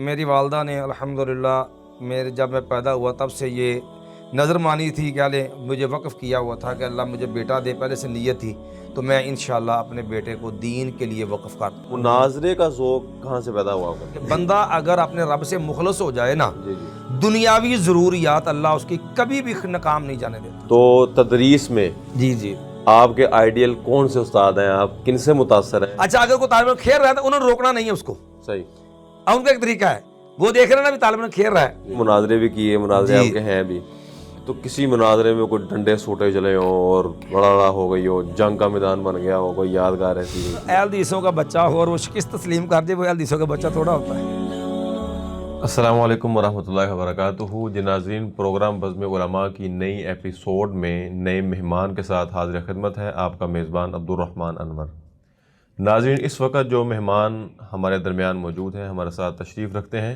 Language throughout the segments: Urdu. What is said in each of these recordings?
میری والدہ نے الحمدللہ جب میں پیدا ہوا تب سے یہ نظر مانی تھی کہ لے مجھے وقف کیا ہوا تھا کہ اللہ مجھے بیٹا دے، پہلے سے نیت تھی، تو میں انشاءاللہ اپنے بیٹے کو دین کے لیے وقف کر دوں۔ مناظرے کا ذوق کہاں سے پیدا ہوا ہوگا؟ بندہ اگر اپنے رب سے مخلص ہو جائے نا، جی دنیاوی ضروریات اللہ اس کی کبھی بھی ناکام نہیں جانے دیتا۔ تو تدریس میں جی آپ کے آئیڈیل کون سے استاد ہیں؟ آپ کن سے متاثر ہیں؟ اچھا، اگر کوئی طالب علم کھیل رہا ہے تو انہوں نے روکنا نہیں ہے اس کو۔ صحیح، اب ان کا ایک طریقہ ہے، وہ دیکھ رہے ہیں نا بھی طالب علم کھیل رہا ہے۔ مناظرے بھی کیے، مناظرے آپ کے ہیں بھی، تو کسی مناظرے میں کوئی ڈنڈے سوٹے چلے ہوں اور بڑا ہو گئی ہو، جنگ کا میدان بن گیا ہو، کوئی یادگار ایسی ہو؟ اہل حدیثوں کا بچہ ہو اور وہ شکست تسلیم کر دے، وہ اہل حدیثوں کا بچہ تھوڑا ہوتا ہے۔ السلام علیکم ورحمۃ اللہ وبرکاتہ۔ جی ناظرین، پروگرام بزم علماء کی نئی ایپیسوڈ میں نئے مہمان کے ساتھ حاضر خدمت ہے آپ کا میزبان عبدالرحمن انور۔ ناظرین، اس وقت جو مہمان ہمارے درمیان موجود ہیں، ہمارے ساتھ تشریف رکھتے ہیں،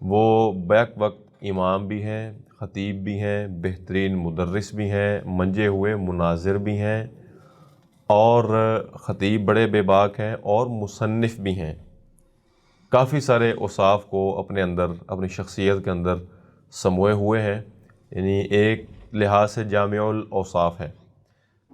وہ بیک وقت امام بھی ہیں، خطیب بھی ہیں، بہترین مدرس بھی ہیں، منجے ہوئے مناظر بھی ہیں، اور خطیب بڑے بے باک ہیں اور مصنف بھی ہیں۔ کافی سارے اوصاف کو اپنے اندر، اپنی شخصیت کے اندر سموئے ہوئے ہیں، یعنی ایک لحاظ سے جامع الاوصاف ہے۔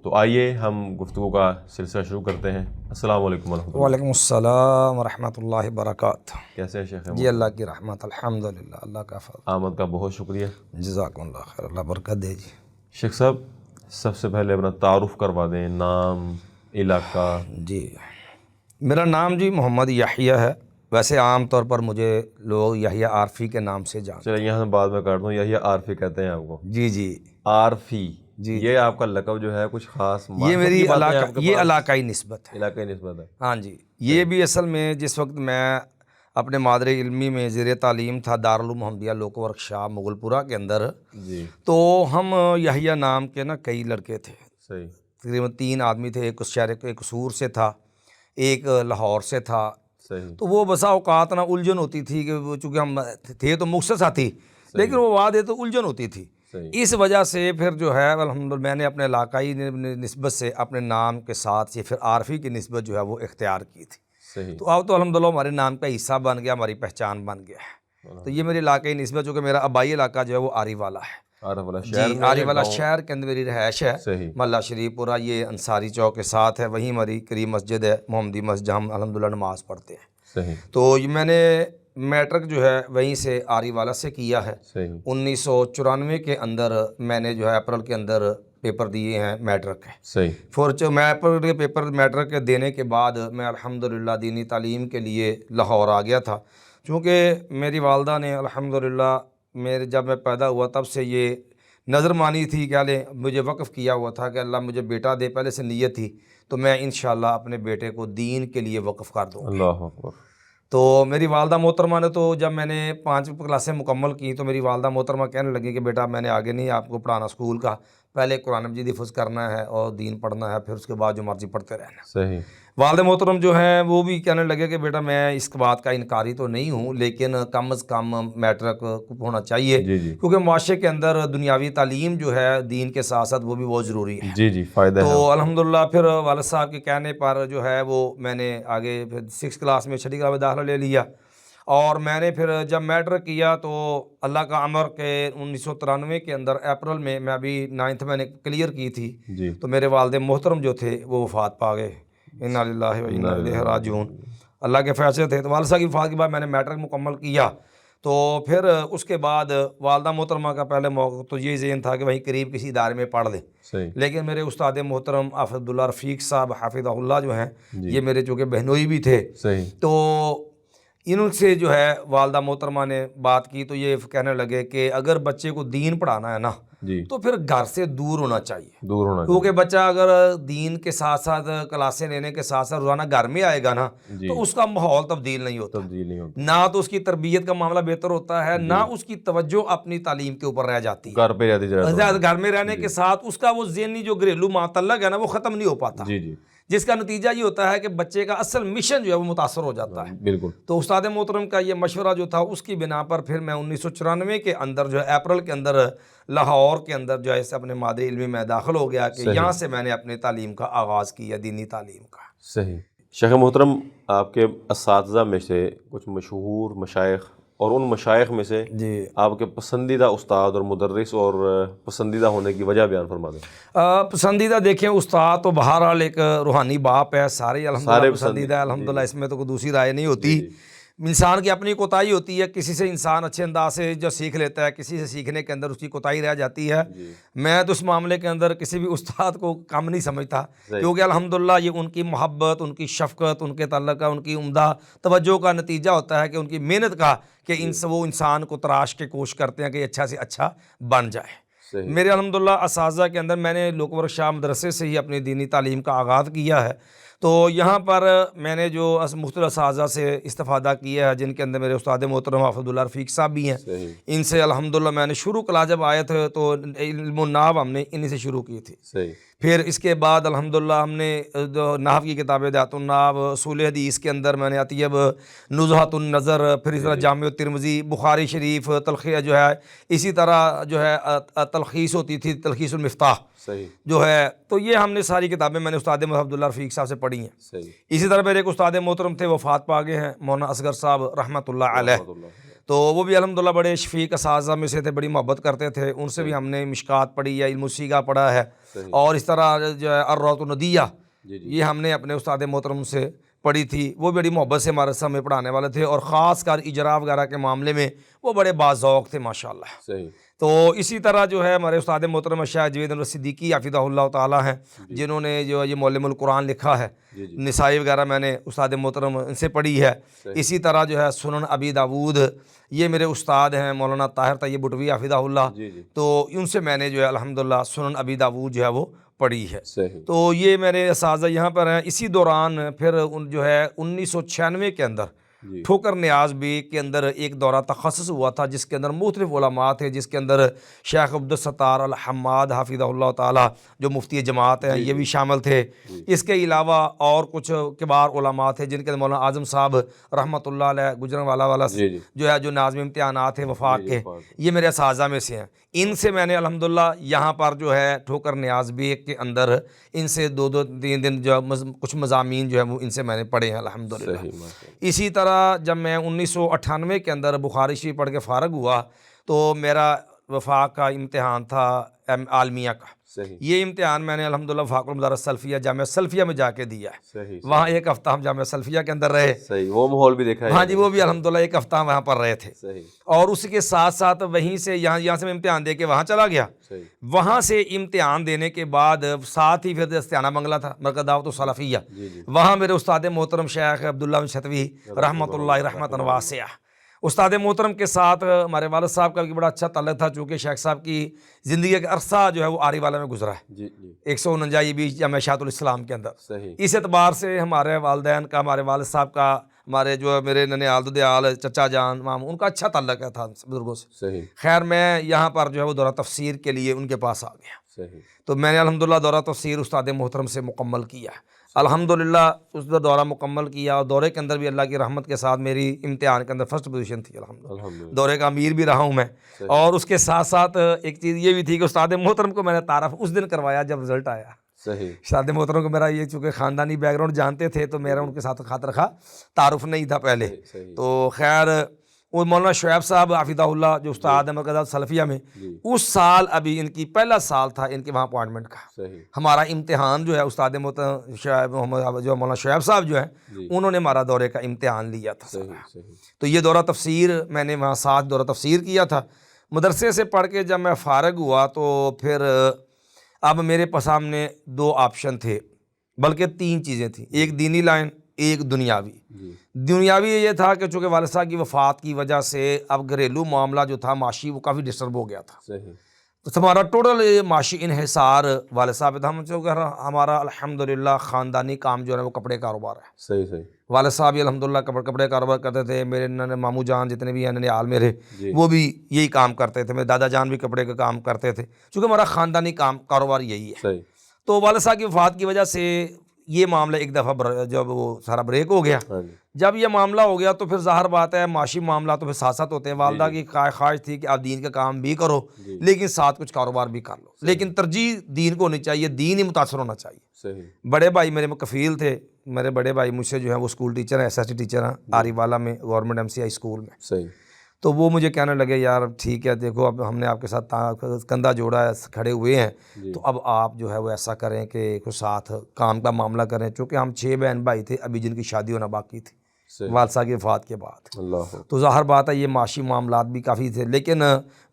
تو آئیے ہم گفتگو کا سلسلہ شروع کرتے ہیں۔ السلام علیکم ورحمۃ اللہ۔ وعلیکم السلام ورحمۃ اللہ وبرکاتہ۔ کیسے ہیں شیخ؟ جی اللہ کی رحمت، الحمدللہ، اللہ کا فضل۔ آمد کا بہت شکریہ۔ جزاکم اللہ خیر، اللہ برکت دے جی۔ شیخ صاحب، سب سے پہلے اپنا تعارف کروا دیں، نام، علاقہ۔ جی، میرا نام جی محمد یحییٰ ہے، ویسے عام طور پر مجھے لوگ یحییٰ عارفی کے نام سے جانتے ہیں۔ چلے یہاں سے بعد میں کاٹ دوں، یہی عارفی کہتے ہیں آپ کو؟ جی عارفی، جی، یہ آپ کا لقب جو ہے کچھ خاص یہ میری علاقائی نسبت ہے۔ علاقائی نسبت ہے؟ ہاں جی، یہ بھی اصل میں جس وقت میں اپنے مادری علمی میں زیر تعلیم تھا دارالعلوم محمدیہ لوکو ورکشاپ مغل پورہ کے اندر، جی، تو ہم یحییٰ نام کے نا کئی لڑکے تھے، صحیح، تقریباً 3 آدمی تھے، ایک اس شہر کے قصور سے تھا، ایک لاہور سے تھا۔ صحیح، تو وہ بسا اوقات نا الجھن ہوتی تھی کہ وہ چونکہ ہم تھے تو مختصر ساتھی، لیکن وہ وعدے ہے تو الجھن ہوتی تھی۔ صحیح، اس وجہ سے پھر جو ہے الحمدللہ میں نے اپنے علاقائی نسبت سے اپنے نام کے ساتھ سے پھر عارفی کی نسبت جو ہے وہ اختیار کی تھی۔ صحیح، تو اب تو الحمدللہ ہمارے نام کا حصہ بن گیا، ہماری پہچان بن گیا ہے۔ تو یہ میری علاقائی نسبت، چونکہ میرا آبائی علاقہ جو ہے وہ آری والا ہے۔ عارف والا شہر جی، میں آری والا شہر کے اندر میری رہائش ہے۔ صحیح، محلہ شریف پورہ، یہ انصاری چوک کے ساتھ ہے، وہیں ہماری قریب مسجد ہے محمدی مسجد، ہم الحمدللہ نماز پڑھتے ہیں۔ صحیح، تو یہ میں نے میٹرک جو ہے وہیں سے آری والا سے کیا ہے۔ صحیح، 1994 کے اندر میں نے جو ہے اپریل کے اندر پیپر دیے ہیں میٹرک کے۔ صحیح، میں اپریل کے پیپر میٹرک کے دینے کے بعد میں الحمدللہ دینی تعلیم کے لیے لاہور آ گیا تھا، چونکہ میری والدہ نے الحمدللہ جب میں پیدا ہوا تب سے یہ نظر مانی تھی کہ لے مجھے وقف کیا ہوا تھا کہ اللہ مجھے بیٹا دے، پہلے سے نیت تھی، تو میں انشاءاللہ اپنے بیٹے کو دین کے لیے وقف کر دوں۔ اللہ اکبر۔ تو میری والدہ محترمہ نے تو جب میں نے 5 کلاسیں مکمل کی تو میری والدہ محترمہ کہنے لگی کہ بیٹا میں نے آگے نہیں آپ کو پڑھانا اسکول کا، پہلے قرآن مجید حفظ کرنا ہے اور دین پڑھنا ہے، پھر اس کے بعد جو مرضی پڑھتے رہنا۔ صحیح، والد محترم جو ہیں وہ بھی کہنے لگے کہ بیٹا میں اس بات کا انکاری تو نہیں ہوں، لیکن کم از کم میٹرک ہونا چاہیے، جی جی، کیونکہ معاشرے کے اندر دنیاوی تعلیم جو ہے دین کے ساتھ ساتھ وہ بھی بہت ضروری ہے۔ جی جی، فائدہ ہے۔ تو الحمدللہ پھر والد صاحب کے کہنے پر جو ہے وہ میں نے آگے پھر 6 کلاس میں 6ٹھی کلاس میں داخلہ لے لیا، اور میں نے پھر جب میٹرک کیا تو اللہ کا امر کے 1993 کے اندر اپریل میں ابھی 9th میں نے کلیئر کی تھی، جی، تو میرے والد محترم جو تھے وہ وفات پا گئے۔ انا للہ و انا الیہ راجعون، اللہ کے فیصلے تھے۔ تو والد صاحب کی وفات کے بعد میں نے میٹرک مکمل کیا، تو پھر اس کے بعد والدہ محترمہ کا پہلے موقع تو یہ ذہن تھا کہ وہیں قریب کسی ادارے میں پڑھ لیں، صحیح، لیکن میرے استاد محترم عبداللہ رفیق صاحب حافظہ اللہ جو ہیں، یہ میرے چونکہ بہنوئی بھی تھے، صحیح، تو ان سے جو ہے والدہ محترمہ نے بات کی تو یہ کہنے لگے کہ اگر بچے کو دین پڑھانا ہے نا جی، تو پھر گھر سے دور ہونا چاہیے، دور ہونا کیونکہ بچہ اگر دین کے ساتھ ساتھ کلاسیں لینے کے ساتھ ساتھ روزانہ گھر میں آئے گا نا جی، تو اس کا ماحول تبدیل نہیں ہوتا، تبدیل نہیں ہوتا، نہ تو اس کی تربیت کا معاملہ بہتر ہوتا ہے، نہ اس کی توجہ اپنی تعلیم کے اوپر رہ جاتی ہے۔ گھر پہ رہتی جاتی، گھر میں رہنے کے ساتھ اس کا وہ ذہنی جو گھریلو معتلق ہے نا وہ ختم نہیں ہو پاتا، جی جی، جس کا نتیجہ یہ ہوتا ہے کہ بچے کا اصل مشن جو ہے وہ متاثر ہو جاتا ہے۔ بالکل، تو استاد محترم کا یہ مشورہ جو تھا اس کی بنا پر پھر میں 1994 کے اندر جو ہے اپریل کے اندر لاہور کے اندر جو ہے اپنے مادری علمی میں داخل ہو گیا کہ یہاں سے میں نے اپنے تعلیم کا آغاز کیا، دینی تعلیم کا۔ صحیح۔ شیخ محترم، آپ کے اساتذہ میں سے کچھ مشہور مشائخ اور ان مشائخ میں سے جی آپ کے پسندیدہ استاد اور مدرس اور پسندیدہ ہونے کی وجہ بیان فرما دیں. پسندیدہ دیکھیں استاد تو بہرحال ایک روحانی باپ ہے، سارے الحمدللہ سارے پسندیدہ ہے الحمدللہ، اس میں تو کوئی دوسری رائے نہیں ہوتی. جی انسان کی اپنی کوتاہی ہوتی ہے، کسی سے انسان اچھے انداز سے جو سیکھ لیتا ہے، کسی سے سیکھنے کے اندر اس کی کوتاہی رہ جاتی ہے. جی میں تو اس معاملے کے اندر کسی بھی استاد کو کم نہیں سمجھتا، صحیح. کیونکہ الحمدللہ یہ ان کی محبت، ان کی شفقت، ان کے تعلق کا، ان کی عمدہ توجہ کا نتیجہ ہوتا ہے کہ ان کی محنت کا، کہ وہ انسان کو تراش کے کوشش کرتے ہیں کہ اچھا سے اچھا بن جائے. صحیح. میرے الحمدللہ اساتذہ کے اندر میں نے لوک ورکشاپ مدرسے سے ہی اپنی دینی تعلیم کا آغاز کیا ہے. تو یہاں پر میں نے جو مختلف اساتذہ سے استفادہ کیا ہے، جن کے اندر میرے استاد محترم حافظ عبداللہ رفیق صاحب بھی ہیں. صحیح. ان سے الحمدللہ میں نے شروع کلاس جب آئے تھے تو علم النحو ہم نے انہی سے شروع کی تھی. صحیح. پھر اس کے بعد الحمدللہ ہم نے جو نحو کی کتابیں دعوۃ النحو، اصول حدیث کے اندر میں نے اطیب، نزہۃ النظر، پھر اس طرح جامع الترمذی، بخاری شریف، تلخیص جو ہے، اسی طرح جو ہے تلخیص ہوتی تھی، تلخیص المفتاح صحیح. جو ہے. تو یہ ہم نے ساری کتابیں میں نے استاد محمد عبداللہ رفیق صاحب سے پڑھی ہیں. صحیح. اسی طرح میرے ایک استاد محترم تھے، وفات پا گئے ہیں، مولانا اصغر صاحب رحمۃ اللہ علیہ. رحمۃ اللہ. تو وہ بھی الحمدللہ بڑے شفیق اساتذہ میں سے تھے، بڑی محبت کرتے تھے. ان سے بھی ہم نے مشکات پڑھی ہے، علم السیغہ پڑھا ہے، صحیح. اور اس طرح جو ہے الروضۃ الندیہ جی جی یہ ہم نے اپنے استاد محترم سے پڑھی تھی. وہ بڑی محبت سے ہمارے سامنے پڑھانے والے تھے، اور خاص کر اجرا وغیرہ کے معاملے میں وہ بڑے باذوق تھے ماشاءاللہ. صحیح. تو اسی طرح جو ہے ہمارے استاد محترم شاہ جوید انور صدیقی حفظہ اللہ تعالیٰ ہیں، جنہوں نے جو یہ معلم القرآن لکھا ہے. جی جی نسائی وغیرہ میں نے استاد محترم ان سے پڑھی ہے. صحیح. اسی طرح جو ہے سنن ابی داود، یہ میرے استاد ہیں مولانا طاہر طیب بٹوی حفظہ اللہ. جی جی تو ان سے میں نے جو ہے الحمدللہ سنن ابی داود جو ہے وہ پڑھی ہے. صحیح. تو یہ میرے اساتذہ یہاں پر ہیں. اسی دوران پھر جو ہے 1996 کے اندر جی ٹھوکر نیاز بے کے اندر ایک دورہ تخصص ہوا تھا، جس کے اندر مختلف علماء تھے، جس کے اندر شیخ عبدالستار الحماد حافظہ اللہ تعالیٰ جو مفتی جماعت ہیں یہ بھی شامل تھے. اس کے علاوہ اور کچھ کبار علماء تھے، جن کے اندر مولانا اعظم صاحب رحمۃ اللہ علیہ گجرانوالہ والا جی جی جو ہے، جو ناظم امتحانات تھے وفاق کے، وفاق. یہ میرے اساتذہ میں سے ہیں. ان سے میں نے الحمدللہ یہاں پر جو ہے ٹھوکر نیاز بیگ کے اندر ان سے 2-3 دن جو کچھ مضامین جو ہے وہ ان سے میں نے پڑھے ہیں الحمدللہ. صحیح. ماشاء اللہ. اسی طرح جب میں 1998 کے اندر بخاری شریف پڑھ کے فارغ ہوا تو میرا وفاق کا امتحان تھا عالمیہ کا. صحیح. یہ امتحان میں نے الحمدللہ وفاق المدارس سلفیہ جامعہ سلفیہ میں جا کے دیا ہے. صحیح. وہاں ایک ہفتہ ہم جامعہ سلفیہ کے اندر رہے. صحیح. وہ ماحول بھی دیکھا ہے. ہاں جی، وہ بھی الحمدللہ ایک ہفتہ وہاں پر رہے تھے. صحیح. اور اس کے ساتھ ساتھ وہیں سے یہاں سے میں امتحان دے کے وہاں چلا گیا. صحیح. وہاں سے امتحان دینے کے بعد ساتھ ہی پھر استعانہ بنگلہ تھا، مرکز دعوت السلفیہ. جی جی وہاں میرے استاد محترم شیخ عبداللہ شتوی رحمۃ اللہ رحمۃ واسعہ، استاد محترم کے ساتھ ہمارے والد صاحب کا بھی بڑا اچھا تعلق تھا، چونکہ شیخ صاحب کی زندگی کا عرصہ جو ہے وہ آری والا میں گزرا ہے. جی جی 149 بیچ جامعہ شاہد الاسلام کے اندر. صحیح. اس اعتبار سے ہمارے والدین کا، ہمارے والد صاحب کا، ہمارے جو میرے ننیال ددیال چچا جان ماموں، ان کا اچھا تعلق تھا بزرگوں سے. صحیح. خیر میں یہاں پر جو ہے وہ دورہ تفسیر کے لیے ان کے پاس آ گیا. صحیح. تو میں نے الحمدللہ دورہ تفسیر استاد محترم سے مکمل کیا. الحمدللہ اس دورہ مکمل کیا، اور دورے کے اندر بھی اللہ کی رحمت کے ساتھ میری امتحان کے اندر فرسٹ پوزیشن تھی الحمدللہ. الحمدللہ. دورے کا امیر بھی رہا ہوں میں. اور اس کے ساتھ ساتھ ایک چیز یہ بھی تھی کہ استاد محترم کو میں نے تعارف اس دن کروایا جب رزلٹ آیا. صحیح. استاد محترم کو میرا یہ چونکہ خاندانی بیک گراؤنڈ جانتے تھے تو میرا ان کے ساتھ خاطر خواہ تعارف نہیں تھا پہلے. صحیح. تو خیر وہ مولانا شعیب صاحب حفظہ اللہ جو استاد ہیں مرکز سلفیہ میں، جی. اس سال ابھی ان کی پہلا سال تھا ان کے وہاں اپوائنٹمنٹ کا. صحیح. ہمارا امتحان جو ہے استاد محترم شعیب محمد جو مولانا شعیب صاحب جو ہیں جی. انہوں نے ہمارا دورے کا امتحان لیا تھا. صحیح. صحیح. تو یہ دورہ تفسیر میں نے وہاں 7 دورہ تفسیر کیا تھا. مدرسے سے پڑھ کے جب میں فارغ ہوا تو پھر اب میرے سامنے 2 آپشن تھے، بلکہ 3 چیزیں تھیں. ایک دینی لائن، ایک دنیاوی. جی. دنیاوی یہ تھا کہ چونکہ والد صاحب کی وفات کی وجہ سے اب گھریلو معاملہ جو تھا معاشی وہ کافی ڈسٹرب ہو گیا تھا. صحیح. تو ہمارا ٹوٹل معاشی انحصار والد صاحب تھا. ہمارا الحمدللہ خاندانی کام جو ہے وہ کپڑے کاروبار ہے. صحیح. صحیح. والد صاحب یہ الحمدللہ کپڑے کاروبار کرتے تھے. میرے ماموں جان جتنے بھی ہیں ننیال میرے، جی. وہ بھی یہی کام کرتے تھے. میرے دادا جان بھی کپڑے کا کام کرتے تھے، چونکہ ہمارا خاندانی کاروبار یہی ہے. صحیح. تو والد صاحب کی وفات کی وجہ سے یہ معاملہ ایک دفعہ جب وہ سارا بریک ہو گیا. ہاں جی. جب یہ معاملہ ہو گیا تو پھر ظاہر بات ہے معاشی معاملہ تو پھر ساتھ ساتھ ہوتے ہیں. والدہ کی خواہش تھی کہ آپ دین کا کام بھی کرو جی. لیکن ساتھ کچھ کاروبار بھی کر لو، لیکن ترجیح دین کو ہونی چاہیے، دین ہی متاثر ہونا چاہیے. صحیح. بڑے بھائی میرے کفیل تھے، میرے بڑے بھائی مجھ سے جو ہیں وہ اسکول ٹیچر ہیں، SST ٹیچر ہیں آری والا میں، گورنمنٹ MCI اسکول میں. صحیح. تو وہ مجھے کہنے لگے یار ٹھیک ہے دیکھو اب ہم نے آپ کے ساتھ کندھا جوڑا ہے، کھڑے ہوئے ہیں، تو اب آپ جو ہے وہ ایسا کریں کہ کچھ ساتھ کام کا معاملہ کریں، چونکہ ہم 6 بہن بھائی تھے ابھی جن کی شادی ہونا باقی تھی والد صاحب کی وفات کے بعد۔ اللہ تو ظاہر بات ہے یہ معاشی معاملات بھی کافی تھے، لیکن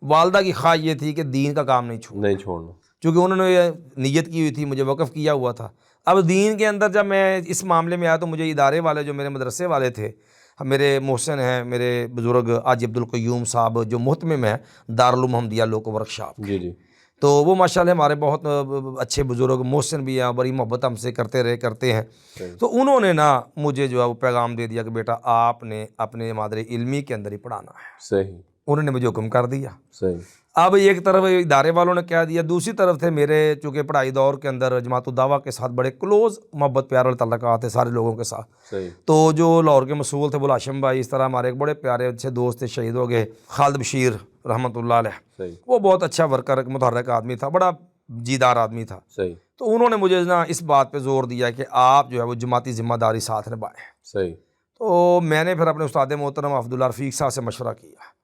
والدہ کی خواہش یہ تھی کہ دین کا کام نہیں چھوڑنا، چونکہ انہوں نے یہ نیت کی ہوئی تھی، مجھے وقف کیا ہوا تھا۔ اب دین کے اندر جب میں اس معاملے میں آیا تو مجھے ادارے والے جو میرے مدرسے والے تھے، میرے محسن ہیں، میرے بزرگ حاجی عبدالقیوم صاحب جو محتمم ہیں دارالمحمدیہ لوکو ورکشاپ، جی تو وہ ماشاءاللہ ہمارے بہت اچھے بزرگ محسن بھی ہیں، بڑی محبت ہم سے کرتے ہیں۔ تو انہوں نے نا مجھے جو ہے وہ پیغام دے دیا کہ بیٹا آپ نے اپنے مادر علمی کے اندر ہی پڑھانا ہے، صحیح، انہوں نے مجھے حکم کر دیا۔ صحیح۔ اب ایک طرف ادارے والوں نے کہہ دیا، دوسری طرف تھے میرے چونکہ پڑھائی دور کے اندر جماعت الدعوہ کے ساتھ بڑے کلوز محبت پیار اور تعلقات تھے سارے لوگوں کے ساتھ۔ صحیح۔ تو جو لاہور کے مسئول تھے بلاشم بھائی، اس طرح ہمارے ایک بڑے پیارے اچھے دوست تھے، شہید ہو گئے، خالد بشیر رحمۃ اللہ علیہ، صحیح، وہ بہت اچھا ورکر متحرک آدمی تھا، بڑا جیدار آدمی تھا۔ صحیح، تو انہوں نے مجھے نا اس بات پہ زور دیا کہ آپ جو ہے وہ جماعتی ذمہ داری ساتھ نبھائیں۔ صحیح۔ تو میں نے پھر اپنے استاد محترم عبداللہ رفیق صاحب سے مشورہ کیا،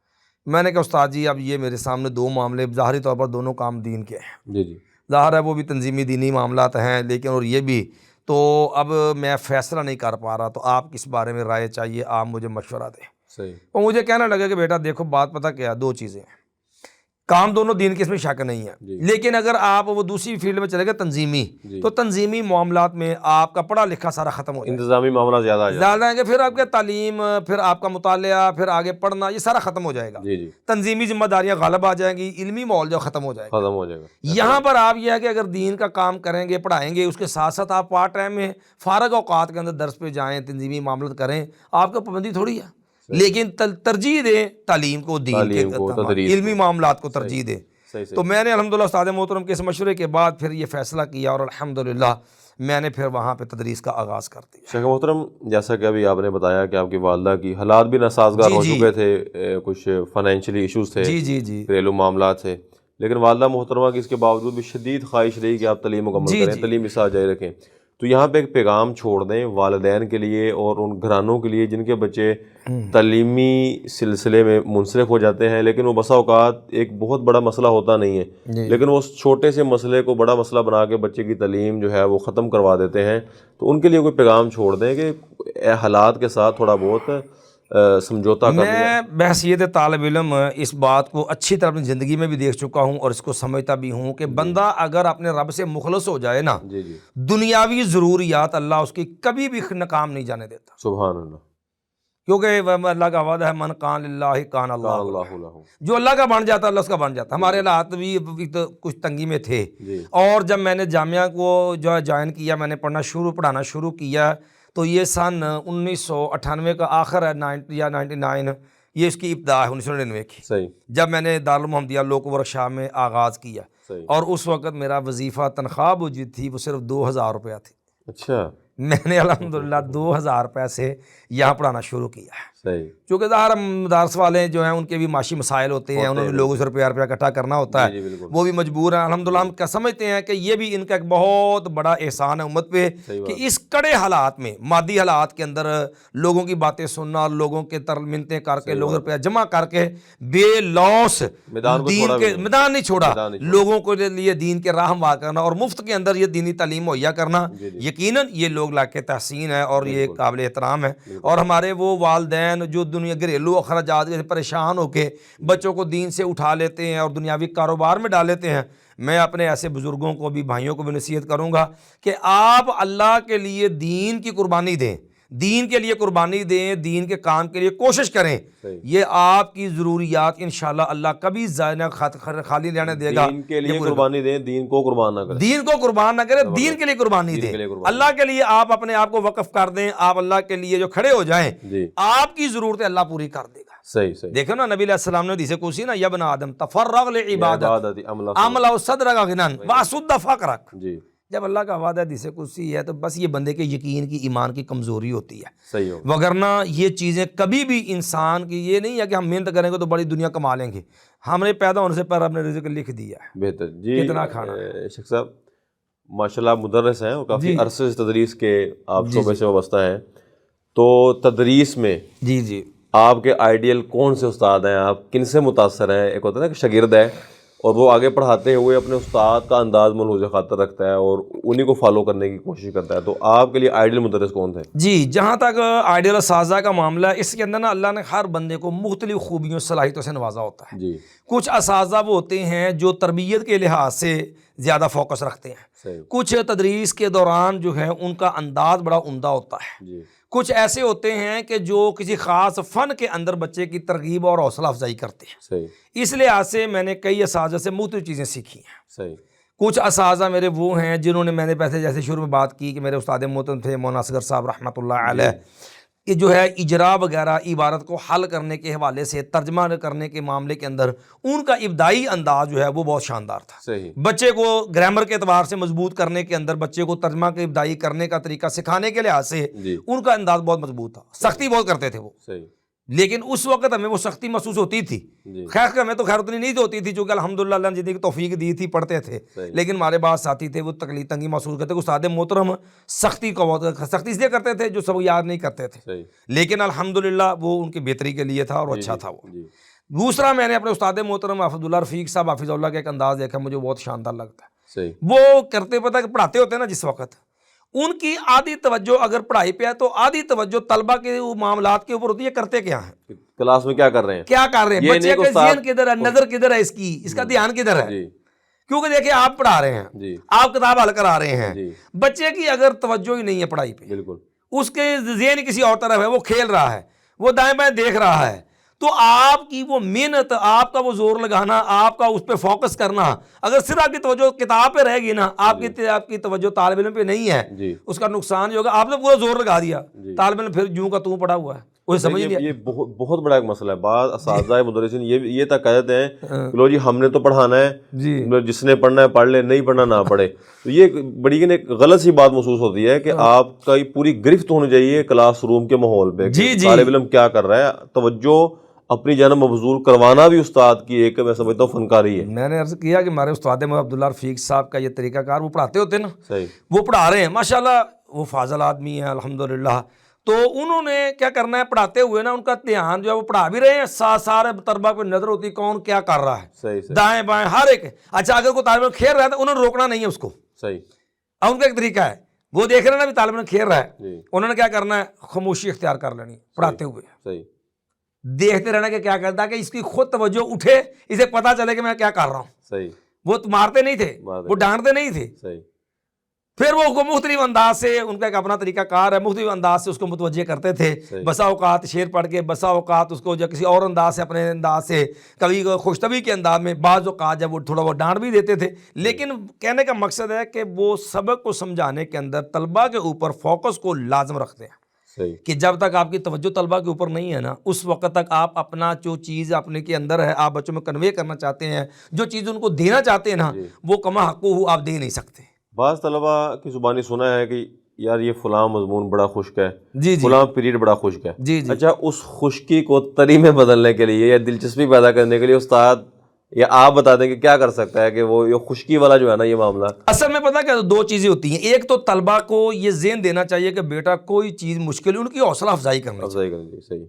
میں نے کہا استاد جی اب یہ میرے سامنے دو معاملے، ظاہری طور پر دونوں کام دین کے ہیں، جی جی، ظاہر ہے وہ بھی تنظیمی دینی معاملات ہیں، لیکن اور یہ بھی، تو اب میں فیصلہ نہیں کر پا رہا، تو آپ کس بارے میں رائے چاہیے، آپ مجھے مشورہ دیں۔ صحیح۔ اور مجھے کہنے لگا کہ بیٹا دیکھو بات پتہ کیا، دو چیزیں ہیں، کام دونوں دین کے، اس میں شک نہیں ہے، لیکن اگر آپ وہ دوسری فیلڈ میں چلے گئے تنظیمی، تو تنظیمی معاملات میں آپ کا پڑھا لکھا سارا ختم ہو جائے گا، انتظامی معاملہ زیادہ ہیں کہ پھر آپ کے تعلیم، پھر آپ کا مطالعہ، پھر آگے پڑھنا، یہ سارا ختم ہو جائے گا، جی جی، تنظیمی ذمہ داریاں غالب آ جائیں گی، علمی ماحول جو ختم ہو جائے گا۔ ختم ہو جائے گا۔ یہاں پر آپ یہ ہے کہ اگر دین کا کام کریں گے، پڑھائیں گے، اس کے ساتھ ساتھ آپ پارٹ ٹائم میں فارغ اوقات کے اندر درس پہ جائیں، تنظیمی معاملات کریں، آپ کا پابندی تھوڑی ہے، لیکن ترجیح دیں تعلیم کو، دین کے علمی معاملات کو ترجیح دیں۔ تو میں نے الحمدللہ استاد محترم کے اس مشورے کے بعد پھر یہ فیصلہ کیا، اور الحمدللہ میں نے پھر وہاں پہ تدریس کا آغاز کر دیا۔ شیخ محترم، جیسا کہ ابھی آپ نے بتایا کہ آپ کی والدہ کی حالات بھی ناسازگار ہو چکے تھے، کچھ فائنینشلی ایشوز تھے، جی گھریلو معاملات تھے، لیکن والدہ محترمہ کی اس کے باوجود بھی شدید خواہش رہی کہ آپ تعلیم مکمل کریں، تعلیم اس جاری رکھیں۔ تو یہاں پہ ایک پیغام چھوڑ دیں والدین کے لیے اور ان گھرانوں کے لیے جن کے بچے تعلیمی سلسلے میں منسلک ہو جاتے ہیں، لیکن وہ بسا اوقات ایک بہت بڑا مسئلہ ہوتا نہیں ہے، لیکن وہ اس چھوٹے سے مسئلے کو بڑا مسئلہ بنا کے بچے کی تعلیم جو ہے وہ ختم کروا دیتے ہیں۔ تو ان کے لیے کوئی پیغام چھوڑ دیں کہ حالات کے ساتھ تھوڑا بہت سمجھوتا کرنا۔ میں بحیثیت طالب علم اس بات کو اچھی طرح اپنی زندگی میں بھی دیکھ چکا ہوں اور اس کو سمجھتا بھی ہوں کہ بندہ اگر اپنے رب سے مخلص ہو جائے نا، دنیاوی ضروریات اللہ اس کی کبھی بھی ناکام نہیں جانے دیتا۔ سبحان اللہ، کیونکہ اللہ کا وعدہ ہے من کان للہ کان اللہ، جو اللہ کا بن جاتا ہے اللہ اس کا بن جاتا ہے۔ ہمارے حالات بھی کچھ تنگی میں تھے، اور جب میں نے جامعہ کو جو جوائن کیا، میں نے پڑھانا شروع کیا، تو یہ سن 1998 کا آخر ہے، یا 99، یہ اس کی ابتدا ہے 1999 کی، جب میں نے دارالمحمدیہ لوکو ورکشاپ میں آغاز کیا، اور اس وقت میرا وظیفہ تنخواہ جو تھی وہ صرف 2000 روپیہ تھی۔ اچھا، میں نے الحمدللہ 2000 روپے سے یہاں پڑھانا شروع کیا ہے، کیونکہ ظاہر مدارس والے جو ہیں ان کے بھی معاشی مسائل ہوتے ہیں، انہوں نے لوگوں سے روپیہ اکٹھا کرنا ہوتا ہے، وہ بھی مجبور ہیں۔ الحمدللہ ہم کیا سمجھتے ہیں کہ یہ بھی ان کا ایک بہت بڑا احسان ہے امت پہ کہ اس کڑے حالات میں، مادی حالات کے اندر لوگوں کی باتیں سننا، لوگوں کے منتیں کر کے، لوگوں روپیہ جمع کر کے بے لوس دین کے میدان نہیں چھوڑا، لوگوں کو لیے دین کے راہ ہموار کرنا اور مفت کے اندر یہ دینی تعلیم مہیا کرنا، یقیناً یہ لوگ لاقِ تحسین ہے اور یہ قابل احترام ہے۔ اور ہمارے وہ والدین جو دنیا گھریلو اخراجات سے پریشان ہو کے بچوں کو دین سے اٹھا لیتے ہیں اور دنیاوی کاروبار میں ڈال لیتے ہیں، میں اپنے ایسے بزرگوں کو بھی، بھائیوں کو بھی نصیحت کروں گا کہ آپ اللہ کے لیے دین کی قربانی دیں، دین کے لیے قربانی دیں، دین کے کام کے لیے کوشش کریں، یہ آپ کی ضروریات انشاءاللہ اللہ کبھی ضائع خالی رہنے دے گا۔ دین کے لیے قربانی دیں، دین کو قربان نہ کریں، دین کو قربان نہ کریں، دین کے لیے قربانی دیں، اللہ کے لیے آپ اپنے آپ کو وقف کر دیں، آپ اللہ کے لیے جو کھڑے ہو جائیں، آپ کی ضرورتیں اللہ پوری کر دے گا۔ صحیح دیکھو نا نبی علیہ السلام نے حدیث قدسی نا، یا ابن آدم تفرغ لعبادت املا صدرک غنان واسد فقرک، جب اللہ کا وعدہ حدیث قدسی ہے تو بس یہ بندے کے یقین کی، ایمان کی کمزوری ہوتی ہے، وگرنہ یہ چیزیں کبھی بھی انسان کی، یہ نہیں ہے کہ ہم محنت کریں گے تو بڑی دنیا کما لیں گے، ہم نے پیدا ہونے سے پہلے اپنے رزق لکھ دیا ہے، بہتر جی کتنا کھانا ہے۔ شیخ صاحب ماشاءاللہ مدرس ہیں اور کافی عرصے سے تدریس کے آپ شعبے سے وابستہ ہیں، تو تدریس میں جی آپ کے آئیڈیل کون سے استاد ہیں؟ آپ کن سے متاثر ہیں؟ ایک ہوتا ہے نا کہ شاگرد ہے اور وہ آگے پڑھاتے ہوئے اپنے استاد کا انداز ملحوظ خاطر رکھتا ہے اور انہی کو فالو کرنے کی کوشش کرتا ہے، تو آپ کے لیے آئیڈیل مدرس کون تھے؟ جی، جہاں تک آئیڈیل اساتذہ کا معاملہ ہے، اس کے اندر نا اللہ نے ہر بندے کو مختلف خوبیوں صلاحیتوں سے نوازا ہوتا ہے۔ جی کچھ اساتذہ وہ ہوتے ہیں جو تربیت کے لحاظ سے زیادہ فوکس رکھتے ہیں، صحیح، کچھ تدریس کے دوران جو ہے ان کا انداز بڑا عمدہ ہوتا ہے، جی کچھ ایسے ہوتے ہیں کہ جو کسی خاص فن کے اندر بچے کی ترغیب اور حوصلہ افزائی کرتے ہیں۔ صحیح، اس لحاظ سے میں نے کئی اساتذہ سے مختلف چیزیں سیکھی ہیں۔ صحیح، کچھ اساتذہ میرے وہ ہیں جنہوں نے، میں نے پہلے جیسے شروع میں بات کی کہ میرے استاد محترم تھے مولانا اصغر صاحب رحمۃ اللہ علیہ، یہ جو ہے اجرا وغیرہ عبارت کو حل کرنے کے حوالے سے، ترجمہ کرنے کے معاملے کے اندر ان کا ابتدائی انداز جو ہے وہ بہت شاندار تھا۔ صحیح، بچے کو گرامر کے اعتبار سے مضبوط کرنے کے اندر، بچے کو ترجمہ کے ابتدائی کرنے کا طریقہ سکھانے کے لحاظ سے جی ان کا انداز بہت مضبوط تھا، سختی بہت کرتے تھے وہ، صحیح، لیکن اس وقت ہمیں وہ سختی محسوس ہوتی تھی۔ جی خیر ہمیں تو خیر اتنی نہیں ہوتی تھی چونکہ الحمدللہ اللہ نے جتنی توفیق دی تھی پڑھتے تھے، صحیح، لیکن ہمارے بعض ساتھی تھے وہ تکلیف تنگی محسوس کرتے، استاد محترم سختی کو بہت سختی اس لیے کرتے تھے جو سب یاد نہیں کرتے تھے، صحیح، لیکن الحمدللہ وہ ان کی بہتری کے لیے تھا اور اچھا تھا وہ۔ جی دوسرا میں نے اپنے استاد محترم حافظ اللہ رفیق صاحب حافظ اللہ کا ایک انداز دیکھا، مجھے بہت شاندار لگتا ہے۔ صحیح، وہ کرتے پتہ کہ پڑھاتے ہوتے ہیں نا جس وقت، ان کی آدھی توجہ اگر پڑھائی پہ ہے تو آدھی توجہ طلبہ کے معاملات کے اوپر ہوتی ہے، کرتے کیا ہیں، کلاس میں کیا کر رہے ہیں، کیا کر رہے ہیں، یہ بچے نہیں کہ کے استاد- ذہن کدھر ہے، نظر کدھر ہے، اس کا دھیان کدھر ہے، جی کیونکہ دیکھیں آپ پڑھا رہے ہیں، جی آپ کتاب حل کرا رہے ہیں، جی بچے کی اگر توجہ ہی نہیں ہے پڑھائی پہ، بالکل، اس کے ذہن کسی اور طرف ہے، وہ کھیل رہا ہے، وہ دائیں بائیں دیکھ رہا ہے، تو آپ کی وہ محنت، آپ کا وہ زور لگانا، آپ کا اس پہ فوکس کرنا، اگر صرف آپ کی توجہ کتاب پہ رہے گی نا، آپ کی توجہ طالب علم پہ نہیں ہے، جی اس کا نقصان جو ہوگا، آپ نے پورا زور لگا دیا، جی۔ طالب علم پھر جوں کا توں پڑا ہوا ہے، وہ سمجھ نہیں یہ بہت بڑا ایک مسئلہ ہے۔ بعض اساتذہ مدرسین یہ تک کہہ دیتے ہیں کہ لو جی ہم نے تو پڑھانا ہے، جی جس نے پڑھنا ہے پڑھ لے، نہیں پڑھنا نہ پڑھے۔ تو یہ بڑی ایک غلط سی بات محسوس ہوتی ہے کہ آپ کا یہ پوری گرفت ہونی چاہیے کلاس روم کے ماحول پہ، جی جی طالب علم کیا کر رہا ہے، توجہ اپنی جانب مبذول کروانا بھی استاد کی ایک میں سمجھتا ہوں فنکاری ہے۔ میں نے عرض کیا کہ ہمارے استاد عبداللہ رفیق صاحب کا یہ طریقہ کار، وہ پڑھاتے ہوتے نا، صحیح، وہ پڑھا رہے ہیں ماشاءاللہ، وہ فاضل آدمی ہیں الحمدللہ، تو انہوں نے کیا کرنا ہے پڑھاتے ہوئے نا، ان کا دھیان جو ہے وہ پڑھا بھی رہے ہیں، سارے طلبہ پہ نظر ہوتی کون کیا کر رہا ہے، صحیح، صحیح، دائیں بائیں ہر ایک۔ اچھا اگر کوئی طالب علم کھیل رہا ہے تو انہوں نے روکنا نہیں ہے اس کو، صحیح، اب ان کا ایک طریقہ ہے، وہ دیکھ رہے ہیں نا بھی طالب علم کھیل رہا ہے، جی انہوں نے کیا کرنا ہے، خاموشی اختیار کر لینی پڑھاتے ہوئے، صحیح، دیکھتے رہنا کہ کیا کرتا ہے، کہ اس کی خود توجہ اٹھے، اسے پتہ چلے کہ میں کیا کر رہا ہوں۔ صحیح، وہ مارتے نہیں تھے، بات ہے، وہ ڈانٹتے نہیں تھے، صحیح، پھر وہ مختلف انداز سے، ان کا ایک اپنا طریقہ کار ہے، مختلف انداز سے اس کو متوجہ کرتے تھے، صحیح، بسا اوقات شعر پڑھ کے، بسا اوقات اس کو جو کسی اور انداز سے، اپنے انداز سے، کبھی خوشطبی کے انداز میں، بعض اوقات جب وہ تھوڑا وہ ڈانٹ بھی دیتے تھے، لیکن کہنے کا مقصد ہے کہ وہ سبق کو سمجھانے کے اندر طلبہ کے اوپر فوکس کو لازم رکھتے ہیں، صحیح، کہ جب تک آپ کی توجہ طلبہ کے اوپر نہیں ہے نا، اس وقت تک آپ اپنا جو چیز اپنے کے اندر ہے، آپ بچوں میں کنوے کرنا چاہتے ہیں، جو چیز ان کو دینا چاہتے ہیں نا، جی۔ وہ کما حقوہ آپ دے نہیں سکتے۔ بعض طلبہ کی زبانی سنا ہے کہ یار یہ فلاں مضمون بڑا خشک ہے، جی جی فلاں پیریڈ بڑا خشک ہے۔ جی جی اچھا، اس خشکی کو تری میں بدلنے کے لیے یا دلچسپی پیدا کرنے کے لیے استاد یا آپ بتا دیں کہ کیا کر سکتا ہے کہ وہ یہ خشکی والا جو ہے نا یہ معاملہ؟ اصل میں پتہ کہ دو چیزیں ہوتی ہیں، ایک تو طلبہ کو یہ ذہن دینا چاہیے کہ بیٹا کوئی چیز مشکل، ان کی حوصلہ افزائی کرنی چاہیے۔ افزائی کرنی چاہیے، صحیح،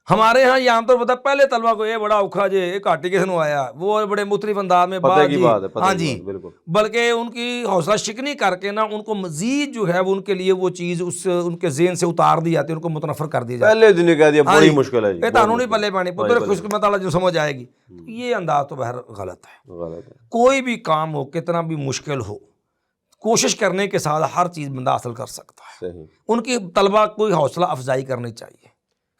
ہمارے ہاں یہ عام طور پتہ پہلے طلبہ کو یہ بڑا اوکھا جے ایک آٹی کس نے آیا، وہ بڑے مختلف انداز میں پتہ کی جی بات ہے، پتہ ہاں کی جی، بات، بالکل، بلکہ ان کی حوصلہ شکنی کر کے نا، ان کو مزید جو ہے وہ ان کے لیے وہ چیز اس ان کے ذہن سے اتار دی جاتی ہے، ان کو متنفر کر دی جاتی ہے۔ پہلے دن ہی کہہ دیا بڑی مشکل ہے جی، یہ قانونی پلے پانی پتر خوش مطالعہ جو سمجھ آئے گی، یہ انداز تو بہر غلط ہے۔ غلط ہے، کوئی بھی کام ہو، کتنا بھی مشکل ہو، کوشش کرنے کے ساتھ ہر چیز بندہ حاصل کر سکتا ہے۔ صحیح، ان کی طلبہ کوئی حوصلہ افزائی کرنی چاہیے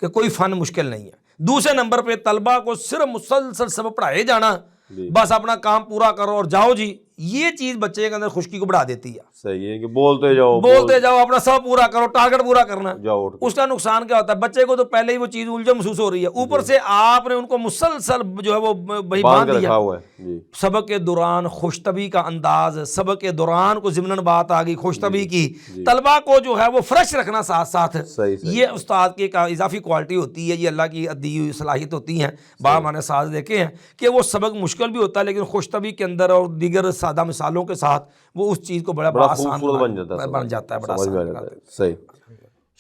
کہ کوئی فن مشکل نہیں ہے۔ دوسرے نمبر پہ طلبہ کو صرف مسلسل سبق پڑھائے جانا، جی، بس اپنا کام پورا کرو اور جاؤ جی، یہ چیز بچے کے اندر خشکی کو بڑھا دیتی ہے۔ صحیح ہے کہ بولتے جاؤ، بولتے جاؤ، اپنا سب پورا کرو، ٹارگٹ پورا کرنا، جاؤ اٹھ کے، اس کا نقصان کیا ہوتا ہے، بچے کو تو پہلے ہی وہ چیز الجھن محسوس ہو رہی ہے، اوپر سے آپ نے ان کو مسلسل جو ہے وہ باندھ باندھ کے دیا۔ رکھا ہوا ہے، جی، سبق کے دوران خوشطبی کا انداز، سبق کے دوران کو ضمناً بات آ گئی خوشطبی کی، طلبہ کو جو ہے وہ فریش رکھنا ساتھ ساتھ، صحیح، صحیح، یہ استاد کی ایک اضافی کوالٹی ہوتی ہے، یہ اللہ کی دی ہوئی صلاحیت ہوتی ہیں۔ بعض میں نے ساتھ دیکھے ہیں کہ وہ سبق مشکل بھی ہوتا ہے، لیکن خوشطبی کے اندر اور دیگر سادہ مثالوں کے ساتھ وہ اس چیز کو بڑا آسان خوبصورت بن جاتا ہے، بن جاتا ہے، بڑا سمجھ میں آ آسان جاتا بناتے ہے، صحیح۔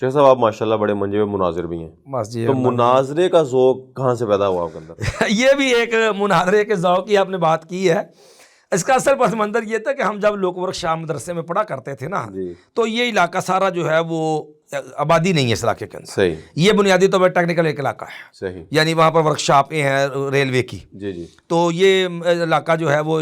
شیخ صاحب آپ ماشاءاللہ بڑے منجے ہوئے مناظر بھی ہیں، بس جی تو مناظرے کا ذوق کہاں سے پیدا ہوا آپ کے اندر؟ یہ بھی ایک مناظرے کے ذوق کی آپ نے بات کی ہے. اس کا اصل پس منظر یہ تھا کہ ہم جب لوک ورک شاہ مدرسے میں پڑھا کرتے تھے نا، جی تو یہ علاقہ سارا جو ہے وہ آبادی نہیں ہے اس علاقے کے اندر. صحیح یہ بنیادی طور پر ٹیکنیکل ایک علاقہ ہے، صحیح یعنی وہاں پر ورک شاپیں ہیں ریلوے کی. جی جی تو یہ علاقہ جو ہے وہ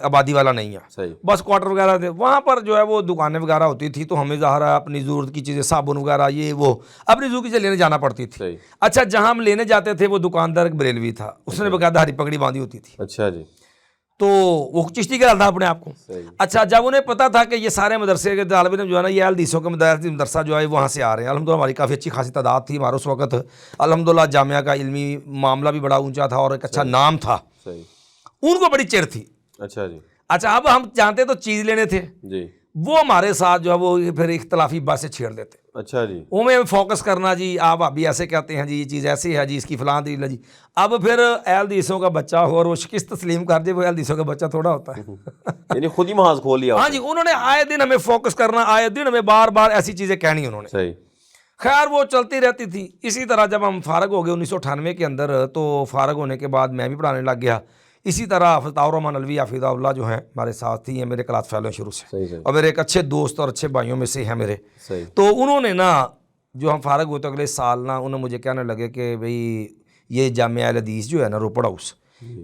آبادی والا نہیں ہے، صحیح بس کوارٹر وغیرہ تھے. وہاں پر جو ہے وہ دکانیں وغیرہ ہوتی تھی، تو ہمیں ظاہر ہے اپنی ضرورت کی چیزیں صابن وغیرہ یہ وہ اپنی ضرورت کی چیزیں لینے جانا پڑتی تھی. صحیح اچھا جہاں ہم لینے جاتے تھے وہ دکاندار ایک بریلوی تھا، اس نے باقاعدہ ہری پگڑی باندھی ہوتی تھی. اچھا جی تو وہ چشتی کا تھا اپنے آپ کو. صحیح اچھا جب انہیں پتا تھا کہ یہ سارے مدرسے کے طالب علم جو ہے نا یہ حدیثوں کے مدرسہ جو ہے وہاں سے آ رہے ہیں، الحمدللہ ہماری کافی اچھی خاصی تعداد تھی ہمارا اس وقت. الحمدللہ جامعہ کا علمی معاملہ بھی بڑا اونچا تھا اور ایک اچھا نام تھا. صحیح ان کو بڑی چڑ تھی. اچھا جی اچھا اب ہم جانتے تو چیز لینے تھے، جی وہ ہمارے ساتھ جو ہے وہ پھر اختلافی باتیں چھیڑ دیتے. اچھا جی میں فوکس کرنا جی آپ ابھی ایسے کہتے ہیں جی یہ چیز ایسی ہے جی اس کی فلاں دلیل ہے جی. اب پھر اہل حدیثوں کا بچہ ہو اور وہ شکست تسلیم کر دے، وہ اہل حدیثوں کا بچہ تھوڑا ہوتا ہے. یعنی خود ہی محاذ کھول لیا. ہاں جی انہوں نے آئے دن ہمیں فوکس کرنا، آئے دن ہمیں بار بار ایسی چیزیں کہنی انہوں نے. صحیح خیر وہ چلتی رہتی تھی. اسی طرح جب ہم فارغ ہو گئے 1998 کے اندر، تو فارغ ہونے کے بعد میں بھی پڑھانے لگ گیا. اسی طرح عطاء الرحمن الوی حفظہ اللہ جو ہیں ہمارے ساتھ ہی ہیں، میرے کلاس فیلو ہیں شروع سے، صحیح صحیح اور میرے ایک اچھے دوست اور اچھے بھائیوں میں سے ہیں میرے. صحیح تو انہوں نے نا جو ہم فارغ ہوتے اگلے سال نا انہوں نے مجھے کہنے لگے کہ بھئی یہ جامعہ اہل حدیث جو ہے نا روپڑ ہاؤس،